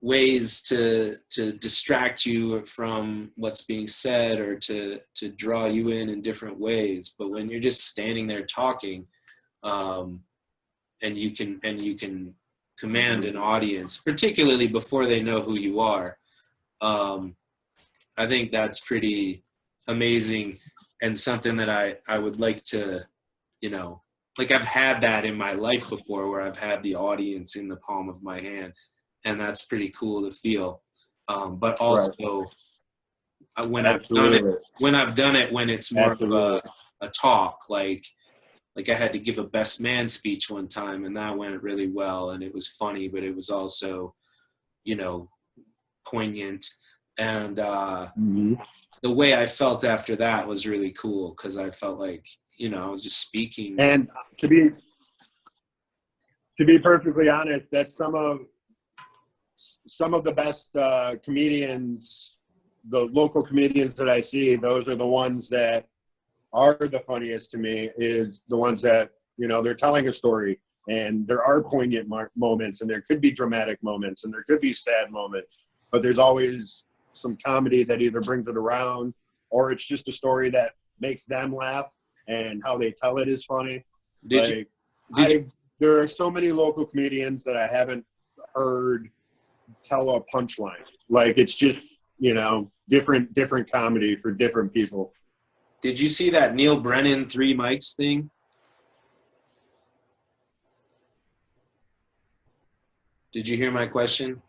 ways to distract you from what's being said or to draw you in different ways. But when you're just standing there talking, and you can command an audience, particularly before they know who you are, I think that's pretty amazing and something that I would like to, like, I've had that in my life before where I've had the audience in the palm of my hand. And that's pretty cool to feel. But also when Absolutely. I've done it when it's more Absolutely. of a talk, like I had to give a best man speech one time, and that went really well, and it was funny, but it was also, you know, poignant. And Mhm. the way I felt after that was really cool, because I felt like, you know, I was just speaking. And to be perfectly honest, that's some of the best comedians, the local comedians that I see. Those are the ones that are the funniest to me, is the ones that, you know, they're telling a story, and there are poignant moments, and there could be dramatic moments, and there could be sad moments, but there's always some comedy that either brings it around, or it's just a story that makes them laugh, and how they tell it is funny. There are so many local comedians that I haven't heard tell a punchline. Like, it's just, you know, different comedy for different people. Did you see that Neil Brennan 3 mics thing? Did you hear my question?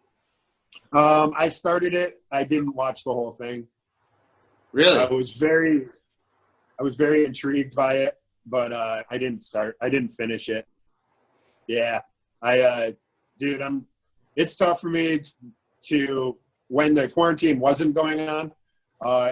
I started it. I didn't watch the whole thing. Really? I was very intrigued by it, but I didn't finish it. Yeah, dude, it's tough for me to, when the quarantine wasn't going on,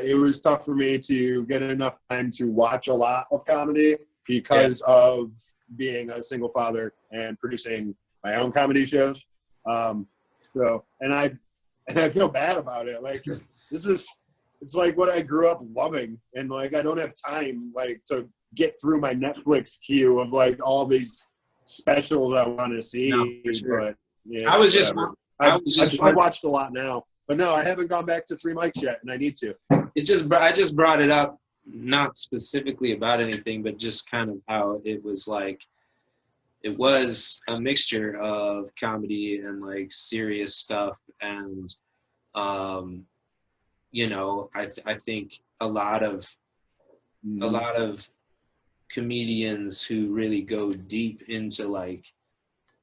it was tough for me to get enough time to watch a lot of comedy, because of being a single father and producing my own comedy shows. So, and I feel bad about it. Like, it's like what I grew up loving, and like I don't have time like to get through my Netflix queue of like all these specials I want to see. No, for sure. But yeah, I I've watched a lot now, but no, I haven't gone back to 3 mics yet, and I need to. I just brought it up, not specifically about anything, but just kind of how it was like, it was a mixture of comedy and like serious stuff. And, you know, I think a lot of comedians who really go deep into like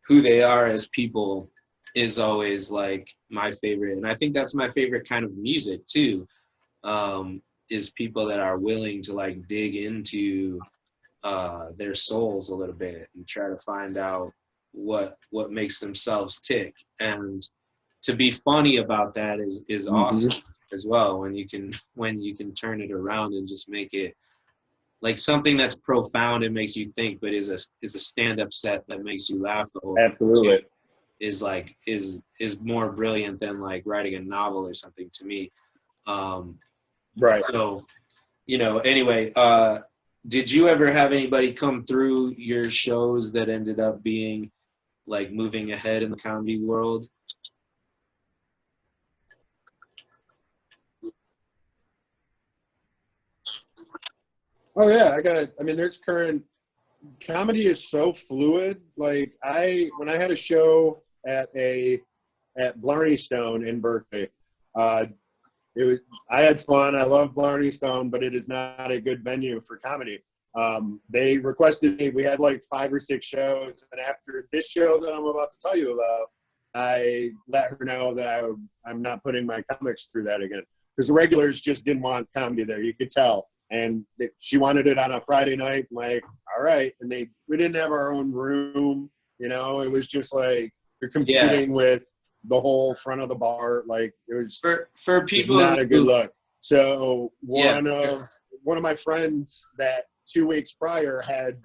who they are as people is always like my favorite. And I think that's my favorite kind of music too, is people that are willing to like dig into their souls a little bit and try to find out what makes themselves tick. And to be funny about that is awesome as well, when you can turn it around and just make it like something that's profound and makes you think, but is a stand-up set that makes you laugh the whole time. Absolutely. Is like is more brilliant than like writing a novel or something to me. Right. So, you know, anyway, did you ever have anybody come through your shows that ended up being like moving ahead in the comedy world? Oh yeah, there's current comedy is so fluid. Like when I had a show at Blarney Stone in Berkeley, I had fun. I love Blarney Stone, but it is not a good venue for comedy. They requested me. We had like 5 or 6 shows, and after this show that I'm about to tell you about, I let her know that I'm not putting my comics through that again, because the regulars just didn't want comedy there. You could tell. And she wanted it on a Friday night. I'm like, all right. And we didn't have our own room. You know, it was just like you're competing with the whole front of the bar. Like, it was for people not a good look. So one of my friends that 2 weeks prior had.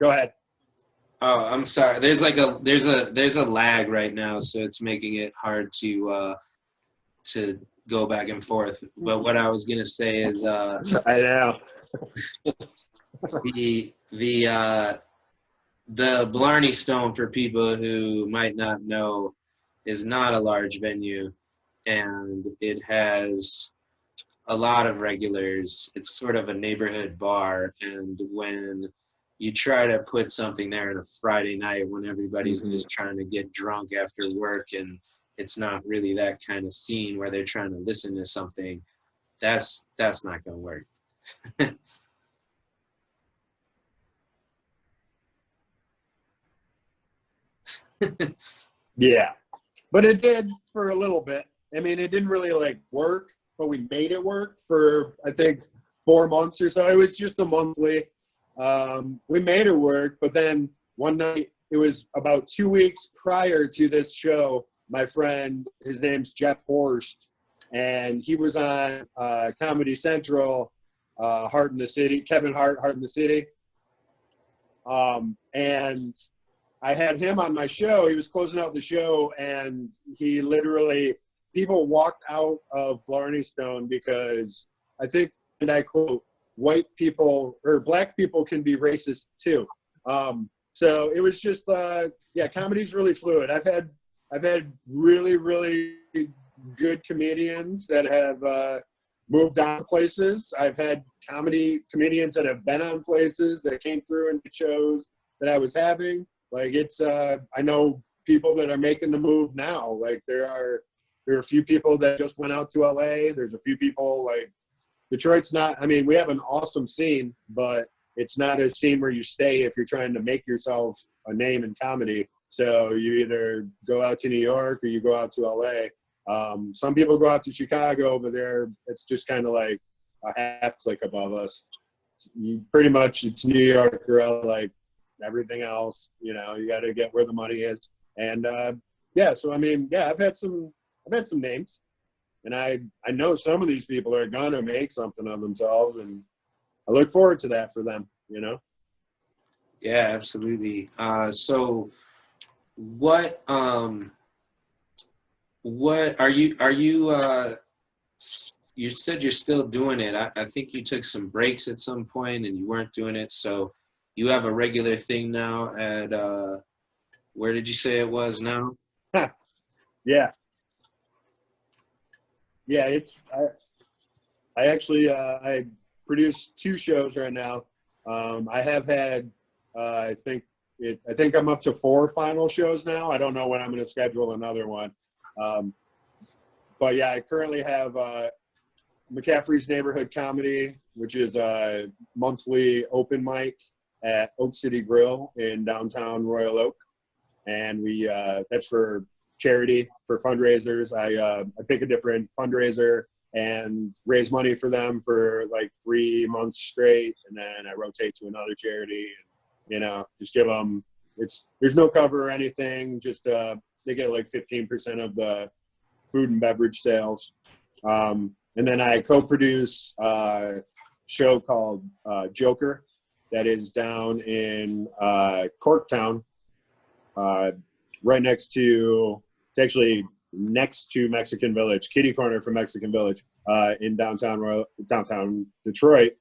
Go ahead. Oh, I'm sorry. There's a lag right now, so it's making it hard to go back and forth. But what I was gonna say is, I know. the Blarney Stone, for people who might not know, is not a large venue, and it has a lot of regulars. It's sort of a neighborhood bar, and when you try to put something there on a Friday night when everybody's just trying to get drunk after work, and it's not really that kind of scene where they're trying to listen to something, that's not going to work. Yeah, but it did for a little bit. I mean, it didn't really like work, but we made it work for, I think, 4 months or so. It was just a monthly. We made it work, but then one night, it was about 2 weeks prior to this show, my friend, his name's Jeff Horst, and he was on Comedy Central, Heart in the City, Kevin Hart, Heart in the City. And I had him on my show. He was closing out the show, and he literally, people walked out of Blarney Stone because I think, and I quote, white people or black people can be racist too. So it was just, yeah, comedy's really fluid. I've had really, really good comedians that have moved on places. I've had comedians that have been on places that came through and shows that I was having. Like it's, I know people that are making the move now. Like there are a few people that just went out to LA. There's a few people like Detroit's not, I mean, we have an awesome scene, but it's not a scene where you stay if you're trying to make yourself a name in comedy. So you either go out to New York or you go out to LA. Some people go out to Chicago, but it's just kind of like a half click above us. You pretty much, it's New York or like everything else, you know, you got to get where the money is. And yeah, so I mean, yeah, I've had some names, and I know some of these people are gonna make something of themselves, and I look forward to that for them, you know? Yeah, absolutely. So what are you, you said you're still doing it. I think you took some breaks at some point and you weren't doing it. So you have a regular thing now at, where did you say it was now? Yeah. Yeah, I actually, I produce 2 shows right now. I have had, I think I'm up to 4 final shows now. I don't know when I'm going to schedule another one. But yeah, I currently have McCaffrey's Neighborhood Comedy, which is a monthly open mic at Oak City Grill in downtown Royal Oak. And that's for charity, for fundraisers. I pick a different fundraiser and raise money for them for like 3 months straight, and then I rotate to another charity, and, you know, just give them, there's no cover or anything, just they get like 15% of the food and beverage sales. And then I co-produce a show called Joker that is down in Corktown, right next to, it's actually next to Mexican Village, kitty corner from Mexican Village, in downtown Detroit.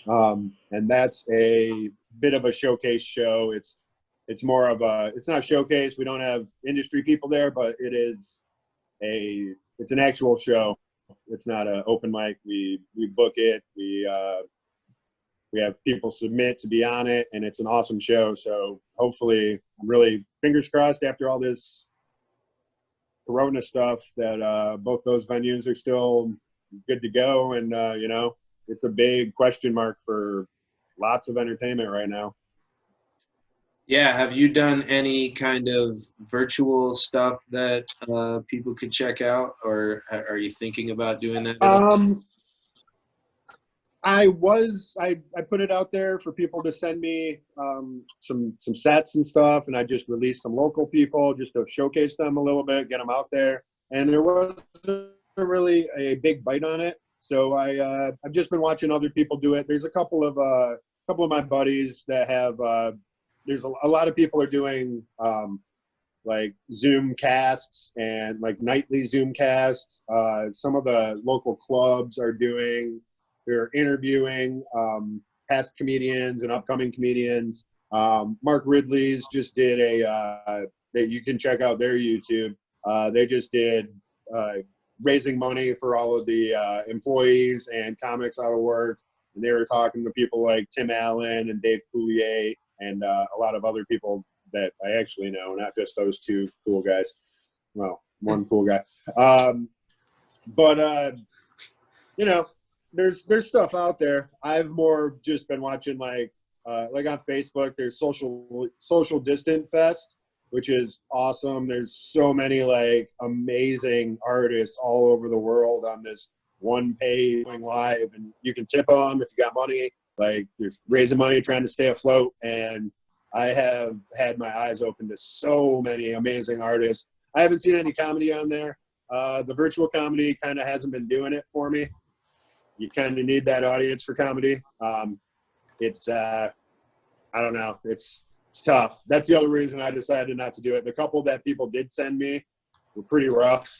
And that's a bit of a showcase show. It's more of it's not showcase. We don't have industry people there, but it's an actual show. It's not an open mic. We book it. We have people submit to be on it, and it's an awesome show. So hopefully, really fingers crossed after all this Corona stuff that both those venues are still good to go. And, you know, it's a big question mark for lots of entertainment right now. Yeah, have you done any kind of virtual stuff that people could check out, or are you thinking about doing that at all? I put it out there for people to send me some sets and stuff, and I just released some local people just to showcase them a little bit, get them out there. And there wasn't really a big bite on it, so I've just been watching other people do it. There's a couple of my buddies that have. There's a lot of people are doing like Zoom casts and like nightly Zoom casts. Some of the local clubs are doing. They're interviewing past comedians and upcoming comedians. Mark Ridley's just did that you can check out their YouTube. They just did raising money for all of the employees and comics out of work. And they were talking to people like Tim Allen and Dave Coulier and a lot of other people that I actually know, not just those 2 cool guys. Well, one cool guy. But you know, there's stuff out there. I've more just been watching like on Facebook. There's social distant fest, which is awesome. There's so many like amazing artists all over the world on this one page going live, and you can tip them if you got money. Like, just raising money, trying to stay afloat. And I have had my eyes open to so many amazing artists. I haven't seen any comedy on there. The virtual comedy kind of hasn't been doing it for me. You kind of need that audience for comedy. It's I don't know. It's tough. That's the other reason I decided not to do it. The couple that people did send me were pretty rough,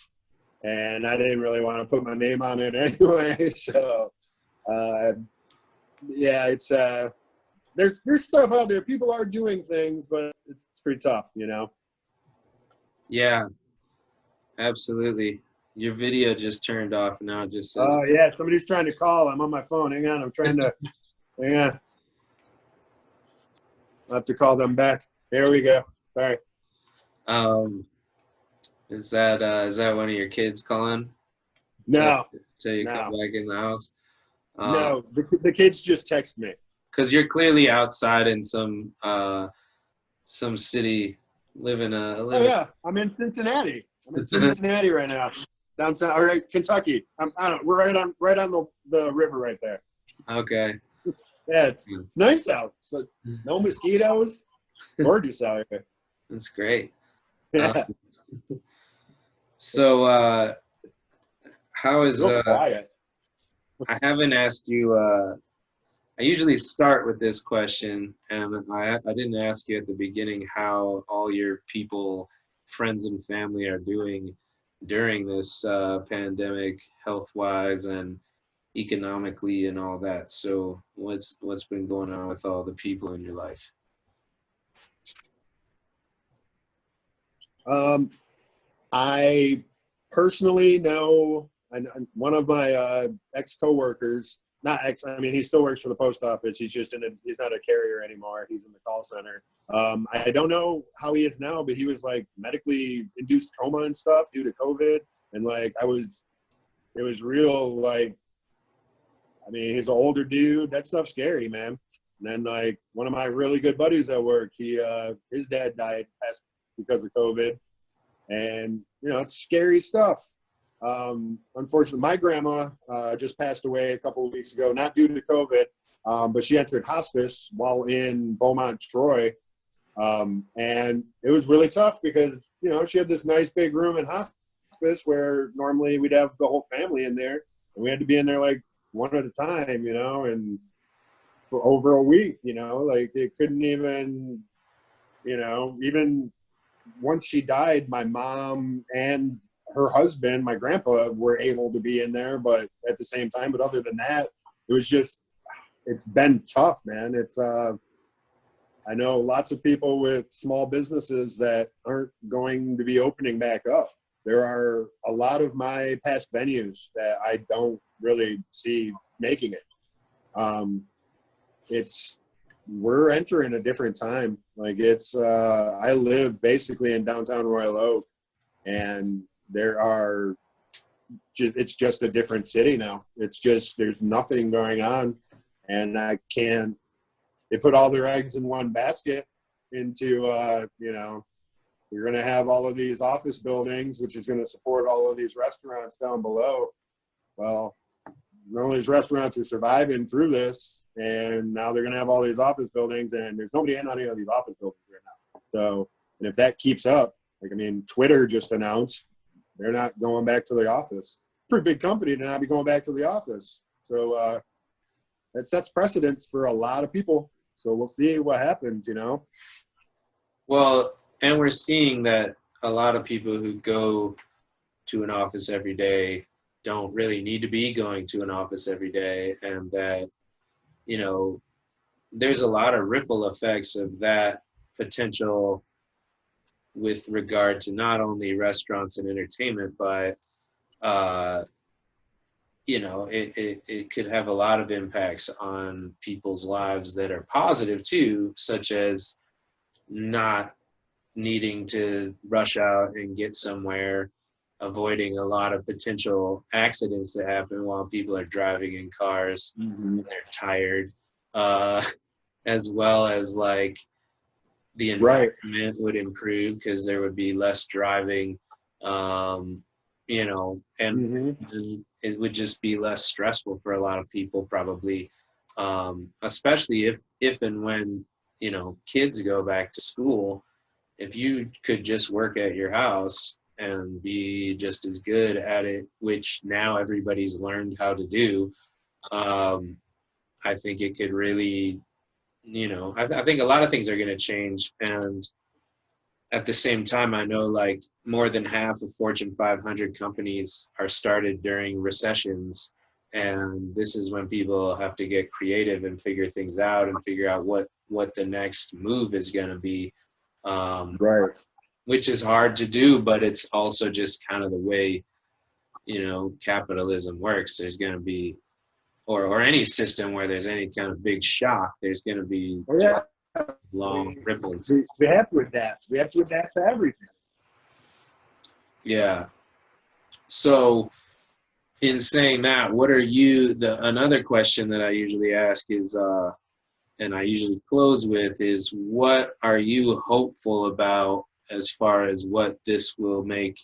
and I didn't really want to put my name on it anyway. So, yeah, it's there's stuff out there. People are doing things, but it's pretty tough, you know. Yeah, absolutely. Your video just turned off now. It just says. Oh yeah, somebody's trying to call. I'm on my phone. Hang on, I'm trying to. Hang on. I'll have to call them back. There we go. Sorry. Is that one of your kids calling? No. Till you No. come back in the house? No, the kids just text me. Because you're clearly outside in some city living a. Oh yeah, I'm in Cincinnati. I'm in Cincinnati right now, downtown. All right, Kentucky. We're right on the river right there. Okay. Yeah, it's nice out. So no mosquitoes. Gorgeous out here. That's great. Yeah. So how is Real quiet. I haven't asked you. I usually start with this question, and I didn't ask you at the beginning how all your people, friends and family are doing during this pandemic, health-wise and economically and all that. So what's been going on with all the people in your life? I personally know one of my ex-coworkers, not ex, I mean, he still works for the post office. He's just he's not a carrier anymore. He's in the call center. I don't know how he is now, but he was like medically induced coma and stuff due to COVID. And like, it was real, like, I mean, he's an older dude. That stuff's scary, man. And then like one of my really good buddies at work, his dad died because of COVID. And, you know, it's scary stuff. Unfortunately, my grandma just passed away a couple of weeks ago, not due to COVID, but she entered hospice while in Beaumont, Troy. And it was really tough because, you know, she had this nice big room in hospice where normally we'd have the whole family in there. And we had to be in there like one at a time, you know, and for over a week, you know, like it couldn't even, you know, even once she died, my mom and her husband, my grandpa, were able to be in there, but at the same time, but other than that, it was just, it's been tough, man. It's, I know lots of people with small businesses that aren't going to be opening back up. There are a lot of my past venues that I don't really see making it. We're entering a different time. Like I live basically in downtown Royal Oak, and it's just a different city now. It's just, there's nothing going on, and they put all their eggs in one basket into, you know, you're going to have all of these office buildings, which is going to support all of these restaurants down below. Well, none of these restaurants are surviving through this, and now they're going to have all these office buildings, and there's nobody in any of these office buildings right now. So, and if that keeps up, like, I mean, Twitter just announced they're not going back to the office. Pretty big company to not be going back to the office. So that sets precedents for a lot of people. So we'll see what happens, you know? Well, and we're seeing that a lot of people who go to an office every day don't really need to be going to an office every day, and that, you know, there's a lot of ripple effects of that potential with regard to not only restaurants and entertainment, but you know, it could have a lot of impacts on people's lives that are positive too, such as not needing to rush out and get somewhere, avoiding a lot of potential accidents that happen while people are driving in cars and they're tired, as well as, like, the Right. environment would improve because there would be less driving, you know, Hmm. and it would just be less stressful for a lot of people probably, especially if and when, you know, kids go back to school. If you could just work at your house and be just as good at it, which now everybody's learned how to do, I think it could really, you know, I think a lot of things are going to change. And at the same time, I know like more than half of Fortune 500 companies are started during recessions. And this is when people have to get creative and figure things out and figure out what the next move is going to be. Right. Which is hard to do, but it's also just kind of the way, you know, capitalism works. There's going to be, or any system where there's any kind of big shock, there's going to be Oh, yeah. just long ripples. We have to adapt. We have to adapt to everything. Yeah. So in saying that, what are you, another question that I usually ask is, and I usually close with is, what are you hopeful about as far as what this will make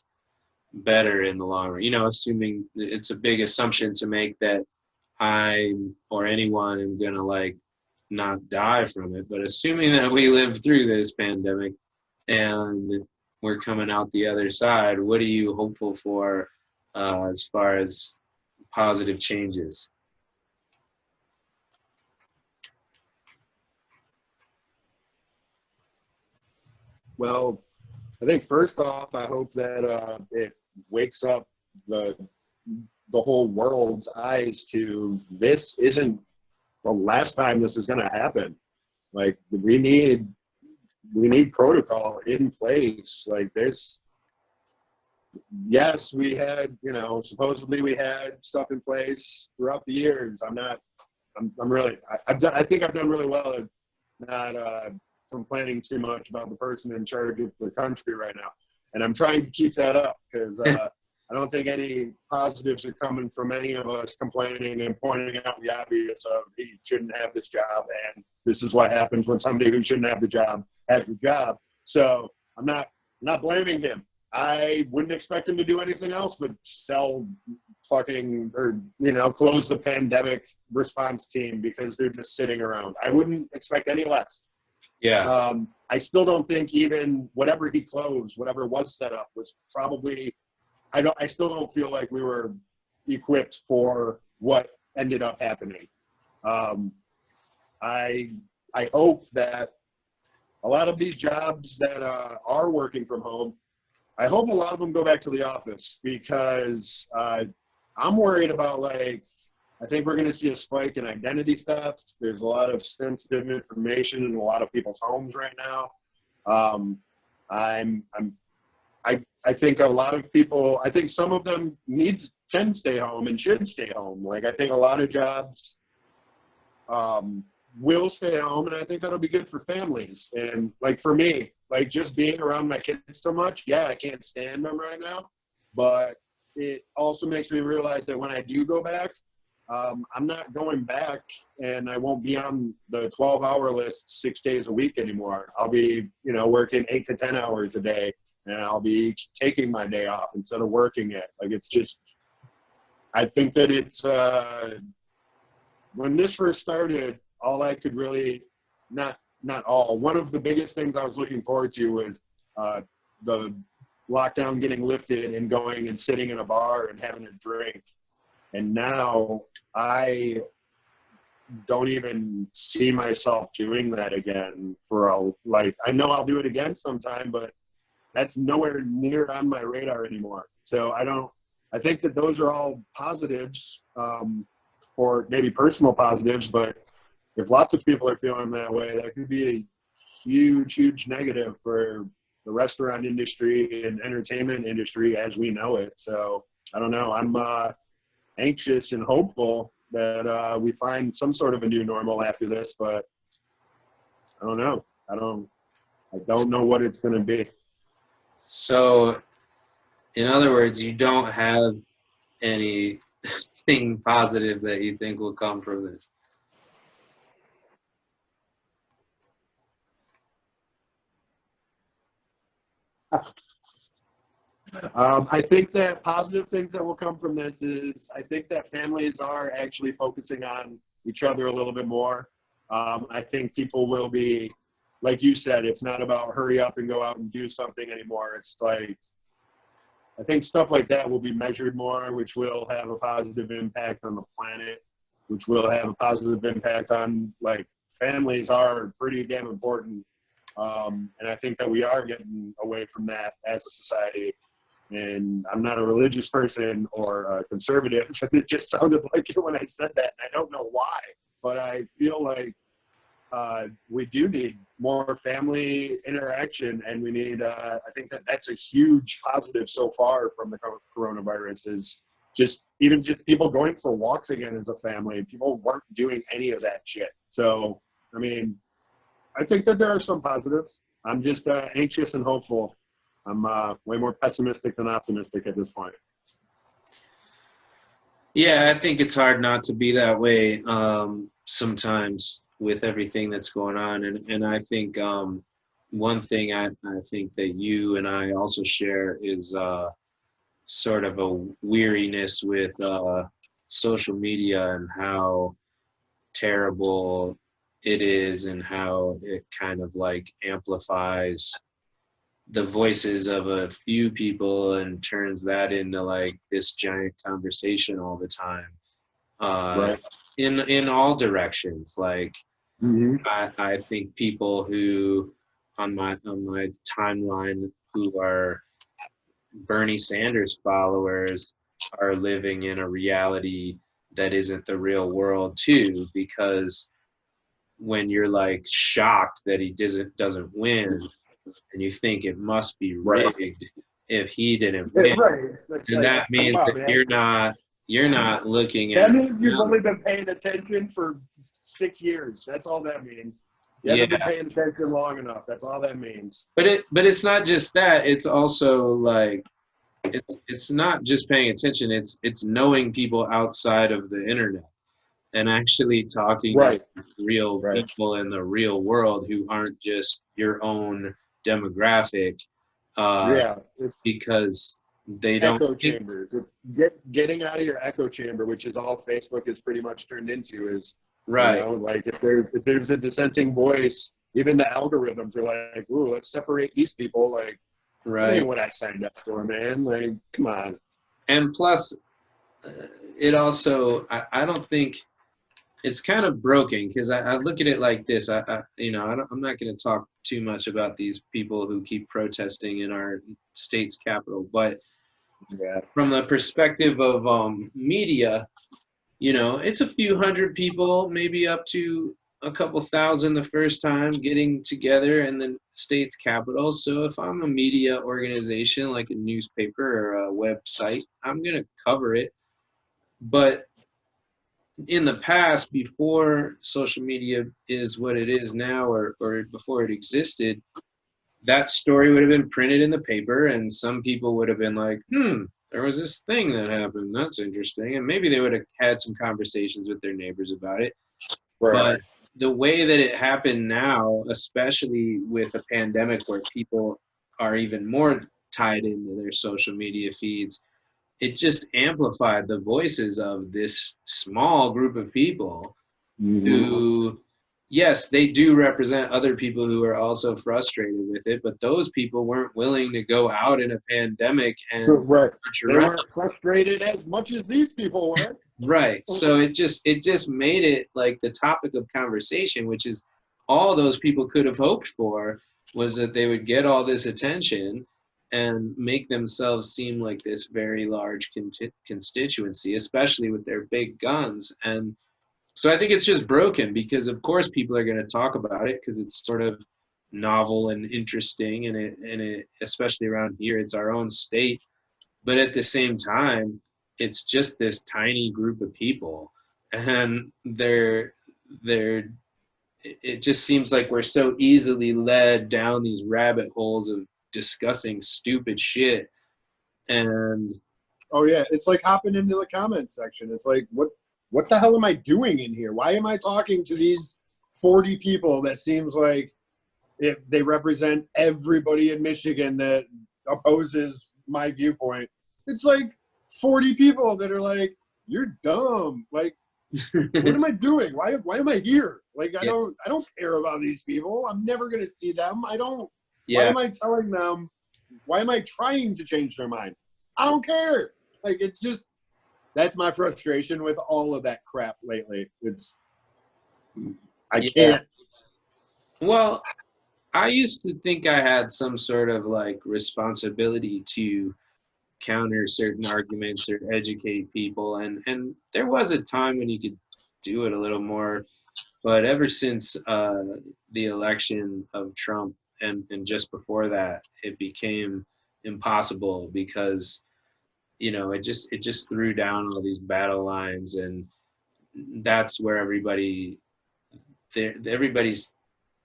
better in the long run? You know, assuming it's a big assumption to make that I or anyone am gonna like not die from it, but assuming that we live through this pandemic and we're coming out the other side, what are you hopeful for as far as positive changes? Well, I think first off, I hope that it wakes up the whole world's eyes to this isn't the last time this is going to happen. Like we need protocol in place. Like there's, yes, we had, you know, supposedly we had stuff in place throughout the years. I think I've done really well at not complaining too much about the person in charge of the country right now. And I'm trying to keep that up because I don't think any positives are coming from any of us complaining and pointing out the obvious of he shouldn't have this job and this is what happens when somebody who shouldn't have the job has the job. So I'm not blaming him. I wouldn't expect him to do anything else but sell fucking, or, you know, close the pandemic response team because they're just sitting around. I wouldn't expect any less. Yeah. I still don't think even whatever he closed, whatever was set up was probably, I still don't feel like we were equipped for what ended up happening. I hope that a lot of these jobs that are working from home, I hope a lot of them go back to the office because I'm worried about, like, I think we're going to see a spike in identity theft. There's a lot of sensitive information in a lot of people's homes right now. I think a lot of people, I think some of them can stay home and should stay home. Like, I think a lot of jobs will stay home, and I think that'll be good for families. And like for me, like just being around my kids so much, yeah, I can't stand them right now, but it also makes me realize that when I do go back, I'm not going back and I won't be on the 12-hour list 6 days a week anymore. I'll be, you know, working 8 to 10 hours a day, and I'll be taking my day off instead of working it. Like, it's just, I think that it's, when this first started, all I could really, not all, one of the biggest things I was looking forward to was the lockdown getting lifted and going and sitting in a bar and having a drink. And now I don't even see myself doing that again I know I'll do it again sometime, but that's nowhere near on my radar anymore. So I think that those are all positives, for maybe personal positives, but if lots of people are feeling that way, that could be a huge, huge negative for the restaurant industry and entertainment industry as we know it. So I don't know. I'm anxious and hopeful that we find some sort of a new normal after this, but I don't know. I don't know what it's going to be. So, in other words, you don't have anything positive that you think will come from this? I think that positive things that will come from this is I think that families are actually focusing on each other a little bit more. I think people will be, like you said, it's not about hurry up and go out and do something anymore. It's like, I think stuff like that will be measured more, which will have a positive impact on the planet, which will have a positive impact on, like, families are pretty damn important. And I think that we are getting away from that as a society. And I'm not a religious person or a conservative. It just sounded like it when I said that. And I don't know why, but I feel like we do need more family interaction, and we need, I think that that's a huge positive so far from the coronavirus is just people going for walks again as a family. People weren't doing any of that shit. So, I mean, I think that there are some positives. I'm just anxious and hopeful. I'm way more pessimistic than optimistic at this point. Yeah, I think it's hard not to be that way sometimes with everything that's going on. And I think one thing I think that you and I also share is sort of a weariness with social media and how terrible it is and how it kind of like amplifies the voices of a few people and turns that into like this giant conversation all the time, Right. in all directions. Like, I think people who on my timeline who are Bernie Sanders followers are living in a reality that isn't the real world too, because when you're like shocked that he doesn't win, and you think it must be rigged if he didn't win, and that means that you're not looking at. That means you've only been paying attention for 6 years. That's all that means. You haven't been paying attention long enough. That's all that means. But it's not just that. It's also like it's not just paying attention. It's knowing people outside of the internet and actually talking to real people in the real world who aren't just your own demographic, because they don't echo chambers. Getting out of your echo chamber, which is all Facebook is pretty much turned into, is you know, like if there's a dissenting voice, even the algorithms are like, ooh, let's separate these people. Like, that ain't what I signed up for, man. Like, come on. And plus, it also I don't think. It's kind of broken because I look at it like this. I'm not going to talk too much about these people who keep protesting in our state's capital, but from the perspective of media, you know, it's a few hundred people, maybe up to a couple thousand the first time getting together in the state's capital. So if I'm a media organization like a newspaper or a website, I'm going to cover it. But in the past, before social media is what it is now, or before it existed, that story would have been printed in the paper, and some people would have been like, there was this thing that happened. That's interesting. And maybe they would have had some conversations with their neighbors about it. But the way that it happened now, especially with a pandemic where people are even more tied into their social media feeds, it just amplified the voices of this small group of people who, yes, they do represent other people who are also frustrated with it, but those people weren't willing to go out in a pandemic and they weren't frustrated as much as these people were. So it just made it like the topic of conversation, which is all those people could have hoped for, was that they would get all this attention and make themselves seem like this very large constituency, especially with their big guns. And so I think it's just broken because, of course, people are going to talk about it because it's sort of novel and interesting, and it especially around here, it's our own state. But at the same time, it's just this tiny group of people, and it just seems like we're so easily led down these rabbit holes of discussing stupid shit. And it's like hopping into the comments section. It's like, what the hell am I doing in here? Why am I talking to these 40 people that seems like they represent everybody in Michigan that opposes my viewpoint. It's like 40 people that are like, you're dumb. Like, what am I doing? Why am I here? Like, I don't care about these people. I'm never going to see them. Why am I telling them? Why am I trying to change their mind? I don't care. Like, it's just, that's my frustration with all of that crap lately. I can't. Well, I used to think I had some sort of like responsibility to counter certain arguments or educate people, and there was a time when you could do it a little more, but ever since the election of Trump and just before that, it became impossible because it just threw down all these battle lines, and that's where everybody's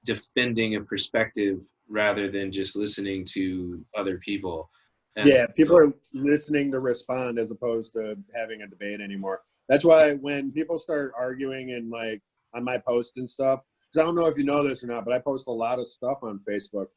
defending a perspective rather than just listening to other people. And people are listening to respond as opposed to having a debate anymore. That's why when people start arguing and like on my posts and stuff, because I don't know if you know this or not, but I post a lot of stuff on Facebook.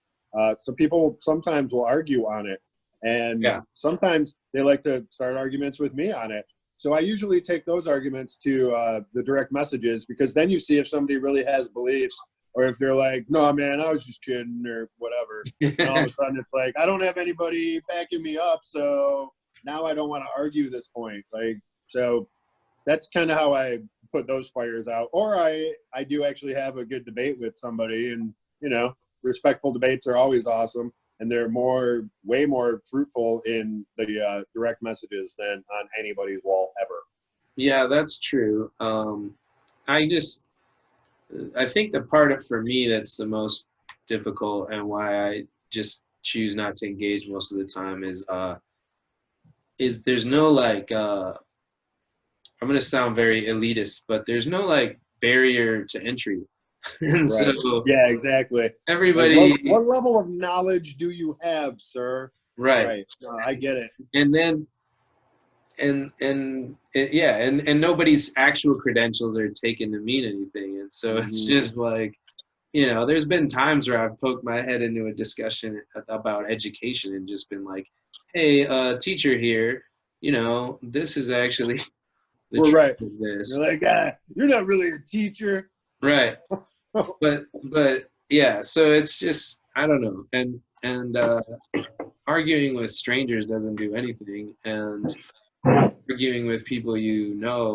So people sometimes will argue on it, and sometimes they like to start arguments with me on it. So I usually take those arguments to the direct messages, because then you see if somebody really has beliefs, or if they're like, no, man, I was just kidding, or whatever. And all of a sudden it's like, I don't have anybody backing me up, so now I don't want to argue this point. Like, so that's kind of how I put those fires out. Or I do actually have a good debate with somebody, and, respectful debates are always awesome. And they're way more fruitful in the direct messages than on anybody's wall ever. Yeah, that's true. I think the part for me that's the most difficult, and why I just choose not to engage most of the time, is there's no like I'm gonna sound very elitist, but there's no like barrier to entry. And right. So yeah, exactly. Everybody, like what level of knowledge do you have, sir? Right. No, I get it. And then and nobody's actual credentials are taken to mean anything, and so it's just like, there's been times where I've poked my head into a discussion about education and just been like, hey, teacher here, this is actually the truth right of this. You're like, you're not really a teacher. Right. but yeah, so it's just, I don't know, and arguing with strangers doesn't do anything, and arguing with people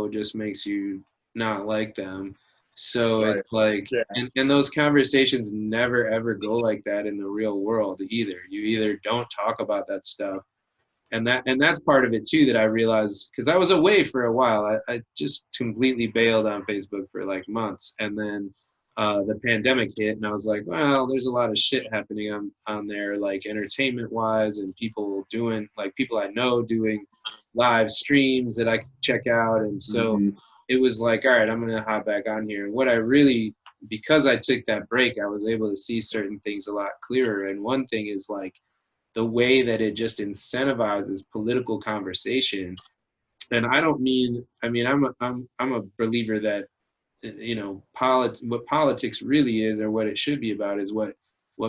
just makes you not like them. So Right. It's like, and those conversations never ever go like that in the real world either. You either don't talk about that stuff, and that's part of it too, that I realized, because I was away for a while. I just completely bailed on Facebook for like months, and then the pandemic hit, and I was like, well, there's a lot of shit happening on there, like entertainment wise, and people I know doing live streams that I could check out. And so it was like, all right, I'm going to hop back on here. And what I really, because I took that break, I was able to see certain things a lot clearer. And one thing is like the way that it just incentivizes political conversation. And I'm a believer that, what politics really is, or what it should be about, is what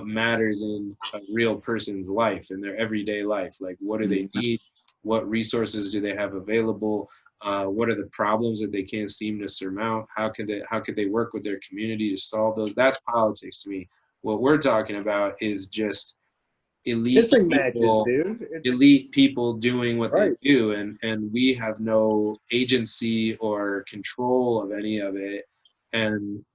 matters in a real person's life, in their everyday life. Like, what do they need? What resources do they have available? What are the problems that they can't seem to surmount? How could they work with their community to solve those? That's politics to me. What we're talking about is just elite people doing what they do, and we have no agency or control of any of it.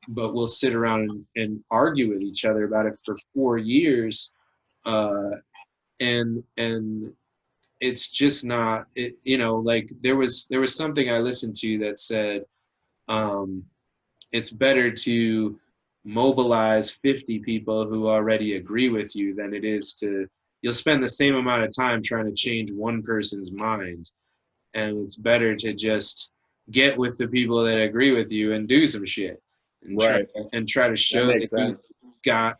But we'll sit around and argue with each other about it for 4 years, and it's just not it. Like there was something I listened to that said, it's better to mobilize 50 people who already agree with you than it is you'll spend the same amount of time trying to change one person's mind. And it's better to just get with the people that agree with you and do some shit, and try to show that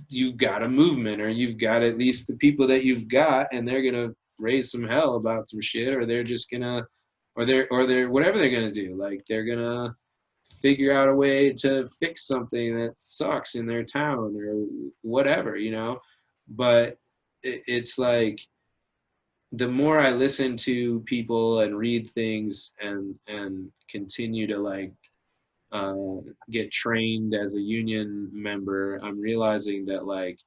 you've got a movement, or you've got at least the people that you've got, and they're gonna raise some hell about some shit, or they're just gonna, or they're whatever they're gonna do. Like, they're gonna figure out a way to fix something that sucks in their town or whatever, you know. But it's like, the more I listen to people and read things and continue to like get trained as a union member, I'm realizing that like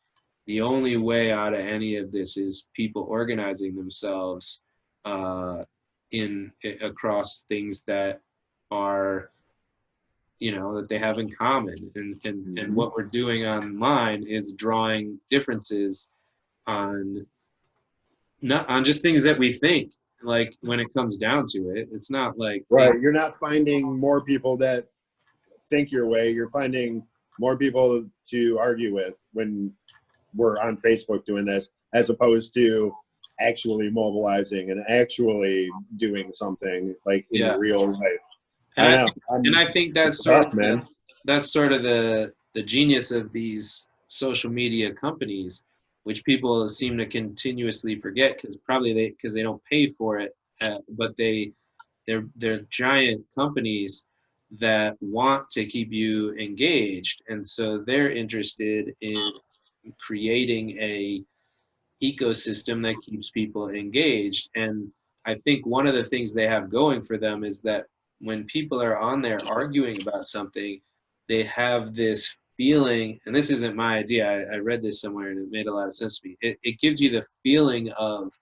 the only way out of any of this is people organizing themselves across things that are, you know, that they have in common, and what we're doing online is drawing differences on not on just things that we think. Like when it comes down to it, it's not like Right. You're not finding more people that think your way. You're finding more people to argue with when we're on Facebook doing this, as opposed to actually mobilizing and actually doing something like in real life. And I think that's sort of the genius of these social media companies, which people seem to continuously forget because they don't pay for it, but they're giant companies that want to keep you engaged, and so they're interested in creating a ecosystem that keeps people engaged. And I think one of the things they have going for them is that when people are on there arguing about something, they have this feeling, and this isn't my idea, I read this somewhere and it made a lot of sense to me. It gives you the feeling of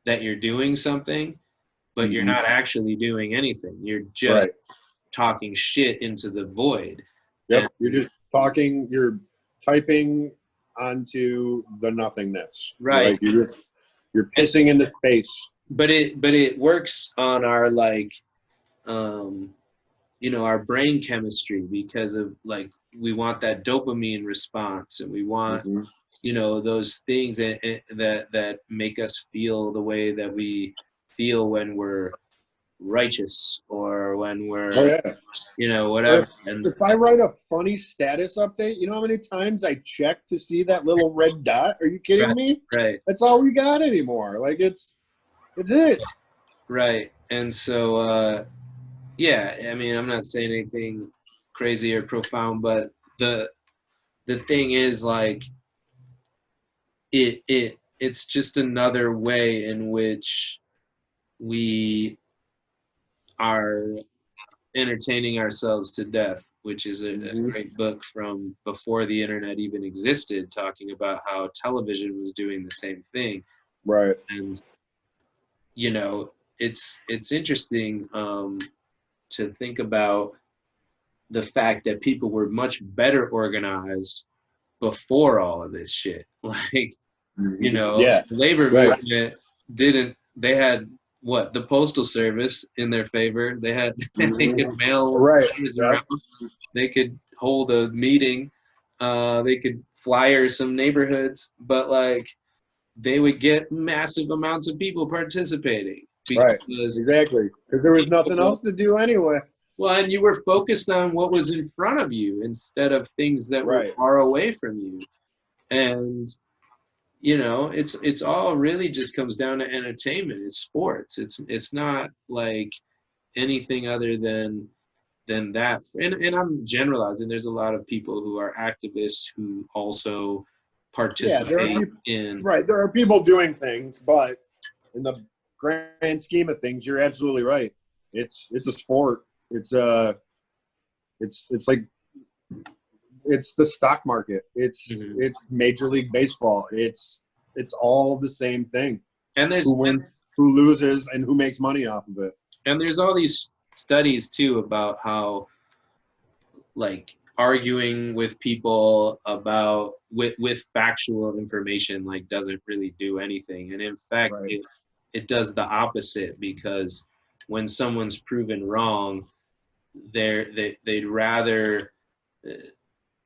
that you're doing something, but you're not actually doing anything. You're just talking shit into the void. Yep, you're just talking, you're typing onto the nothingness. Right. Like you're pissing into space. But it works on our like you know, our brain chemistry, because of like we want that dopamine response, and we want you know, those things that make us feel the way that we feel when we're righteous or when we're you know, whatever. If I write a funny status update, you know how many times I check to see that little red dot? Are you kidding me? Right. That's all we got anymore. Like it's it. Right. And so yeah, I mean, I'm not saying anything crazy or profound, but the thing is like it's just another way in which we are entertaining ourselves to death, which is a great book from before the internet even existed, talking about how television was doing the same thing. Right. And you know, it's interesting to think about the fact that people were much better organized before all of this shit. Like, you know, labor movement they had what, the Postal Service in their favor. They had they could mail around, they could hold a meeting, they could flyer some neighborhoods, but like they would get massive amounts of people participating. Exactly. Because there was nothing else to do anyway. Well, and you were focused on what was in front of you instead of things that were far away from you. And you know, it's all really just comes down to entertainment. It's sports. It's not like anything other than that. And I'm generalizing. There's a lot of people who are activists who also participate in. Right. There are people doing things, but in the grand scheme of things, you're absolutely right. It's a sport. It's like it's the stock market. It's Major League Baseball. It's all the same thing. And there's who wins, who loses, and who makes money off of it. And there's all these studies too about how like arguing with people about with factual information like doesn't really do anything. And in fact, it does the opposite, because when someone's proven wrong, they'd rather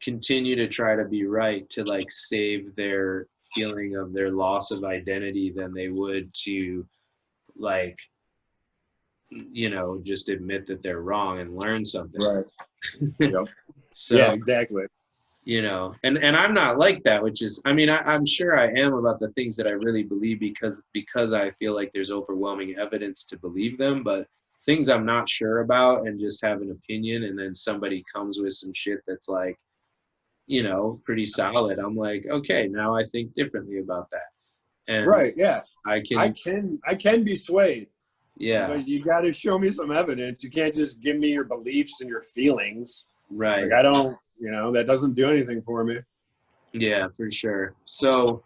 continue to try to be right to like save their feeling of their loss of identity than they would to like, you know, just admit that they're wrong and learn something. Right. Yep. So yeah, exactly. You know, and I'm not like that, which is, I mean, I'm sure I am about the things that I really believe because I feel like there's overwhelming evidence to believe them. But things I'm not sure about and just have an opinion, and then somebody comes with some shit that's like, you know, pretty solid. I'm like, okay, now I think differently about that. And Right. Yeah. I I can, can be swayed, yeah, but you got to show me some evidence. You can't just give me your beliefs and your feelings. right. Like I don't, you know, that doesn't do anything for me. Yeah, for sure. So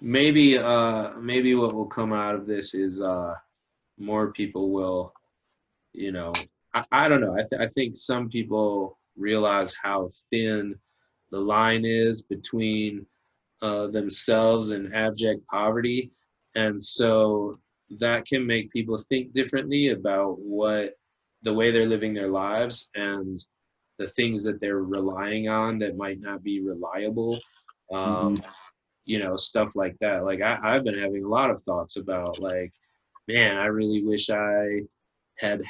maybe what will come out of this is more people will, you know, I don't know. I think some people realize how thin the line is between themselves and abject poverty, and so that can make people think differently about what the way they're living their lives and the things that they're relying on that might not be reliable. Um, you know, stuff like that. Like I've been having a lot of thoughts about like, man, I really wish I had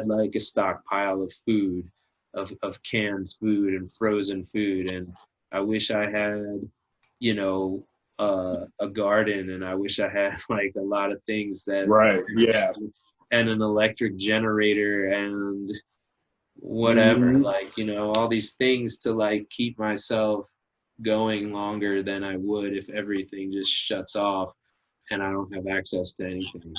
like a stockpile of food, of canned food and frozen food. And I wish I had, you know, a garden, and I wish I had like a lot of things that, Right. Yeah. and an electric generator and whatever, Mhm. like, you know, all these things to like keep myself going longer than I would if everything just shuts off and I don't have access to anything.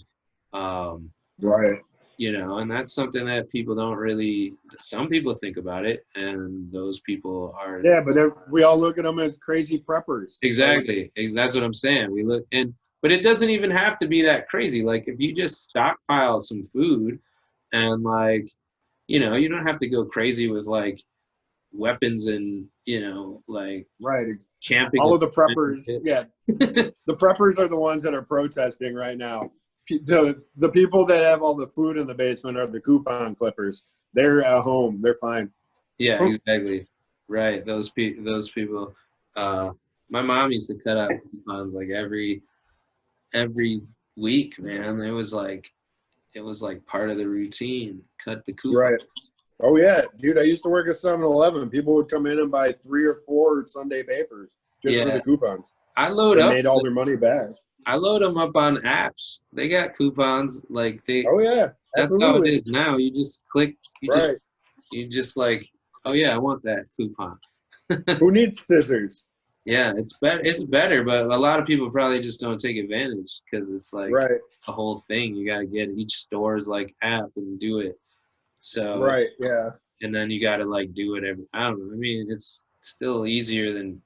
Um, Right. you know, and that's something that people don't really, some people think about it, and those people are Yeah, but we all look at them as crazy preppers. Like, exactly, that's what I'm saying. We look, and but it doesn't even have to be that crazy. Like if you just stockpile some food and like, you know, you don't have to go crazy with like weapons and, you know, like right. camping All of the and preppers. shit. Yeah. The preppers are the ones that are protesting right now. The people that have all the food in the basement are the coupon clippers. They're at home. They're fine. Yeah, exactly. Right. Those people. Uh, my mom used to cut out coupons like every week, man. It was like part of the routine. Cut the coupon. Right. Oh, yeah. Dude, I used to work at 7-Eleven. People would come in and buy 3 or 4 Sunday papers just for Yeah. the coupons. I load They up. made all their money back. I load them up on apps. They got coupons. Like they. Oh, yeah. That's how it Absolutely. is now. You just click. Right. You just like. Oh yeah, I want that coupon. Who needs scissors? Yeah, it's better. It's better, but a lot of people probably just don't take advantage because it's like Right. a whole thing. You got to get each store's like app and do it. So, Right. Yeah. and then you got to like do it every. I don't know. I mean, it's still easier than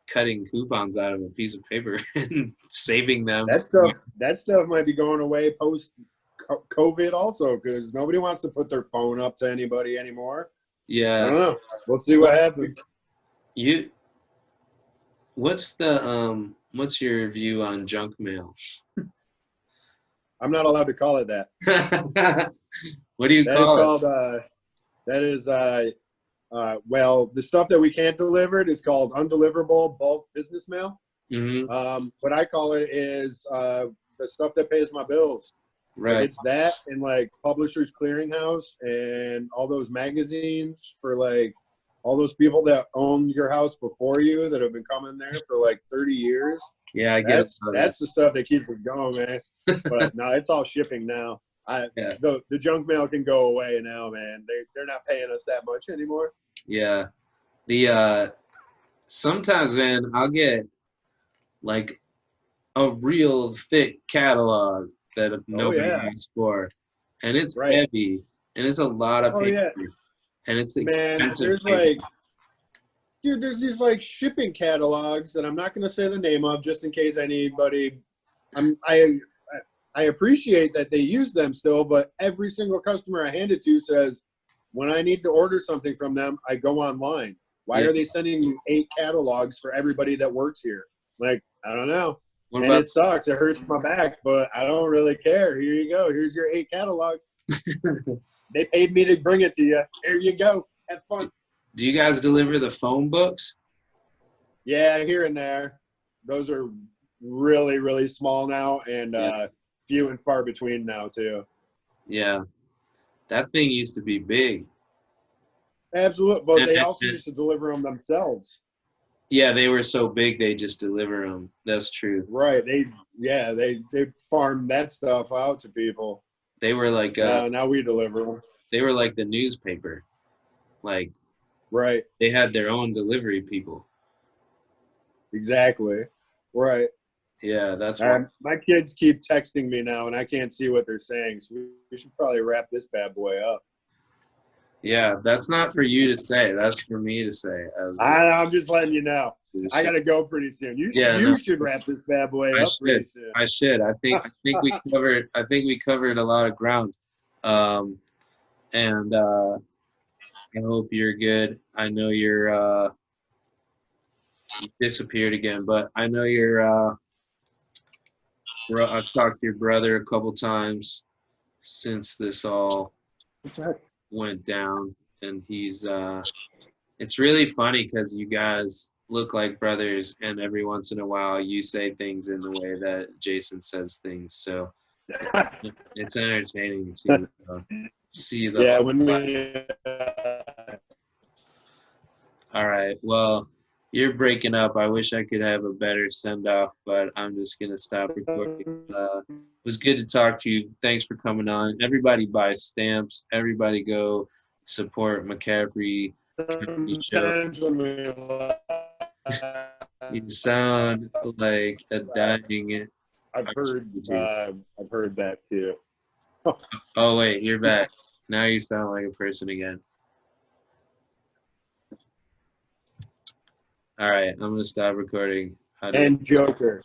cutting coupons out of a piece of paper and saving them. That stuff might be going away post COVID also, because nobody wants to put their phone up to anybody anymore. I Yeah. don't know. We'll see what happens. You. What's your view on junk mail? I'm not allowed to call it that. What do you That is call it? called that is well, the stuff that we can't deliver is called undeliverable bulk business mail. Mm-hmm. What I call it is the stuff that pays my bills. Right. Like it's that and like Publishers Clearinghouse and all those magazines for like all those people that own your house before you that have been coming there for like 30 years. Yeah, I guess That's the stuff that keeps us going, man. But no, it's all shipping now. Yeah. The junk mail can go away now, man. They're not paying us that much anymore. Yeah. The sometimes, man, I'll get like a real thick catalog that nobody asked for, and it's Right. heavy, and it's a lot of paper, and it's expensive. Man, there's there's these like shipping catalogs that I'm not going to say the name of just in case anybody. I appreciate that they use them still, but every single customer I hand it to says, when I need to order something from them, I go online. Why are they sending me 8 catalogs for everybody that works here? Like, I don't know. And it sucks. It hurts my back, but I don't really care. Here you go. Here's your 8 catalogs. They paid me to bring it to you. Here you go. Have fun. Do you guys deliver the phone books? Yeah, here and there. Those are really, really small now and few and far between now, too. Yeah. That thing used to be big. Absolutely. But they also used to deliver them themselves. Yeah, they were so big they just deliver them. That's true. Right. They farm that stuff out to people. They were like now we deliver them. they were like the newspaper. Like Right. they had their own delivery people. Exactly. Right. Yeah, that's why. My kids keep texting me now, and I can't see what they're saying. So we should probably wrap this bad boy up. Yeah, that's not for you to say. That's for me to say. I'm just letting you know. I gotta go pretty soon. You should wrap this bad boy up pretty soon. I should. I think we covered a lot of ground. And I hope you're good. I know you disappeared again, but I know I've talked to your brother a couple times since this all went down, and he's it's really funny because you guys look like brothers, and every once in a while you say things in the way that Jason says things, so it's entertaining to see the all right, well, you're breaking up. I wish I could have a better send-off, but I'm just gonna stop recording. It was good to talk to you. Thanks for coming on. Everybody buy stamps. Everybody go support McCaffrey. You sound like a dying. I've heard that too. Oh wait, you're back. Now you sound like a person again. All right, I'm gonna stop recording. And Joker.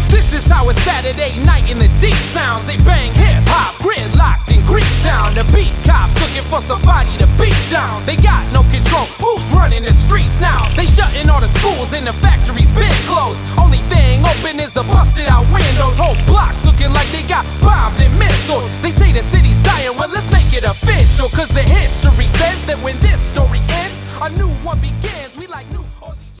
This is how a Saturday night in the deep sounds. They bang hip-hop, gridlocked in Greektown. The beat cops looking for somebody to beat down. They got no control, who's running the streets now? They shutting all the schools and the factories been closed. Only thing open is the busted out windows. Whole blocks looking like they got bombed and missiled. They say the city's dying, well let's make it official, cause the history says that when this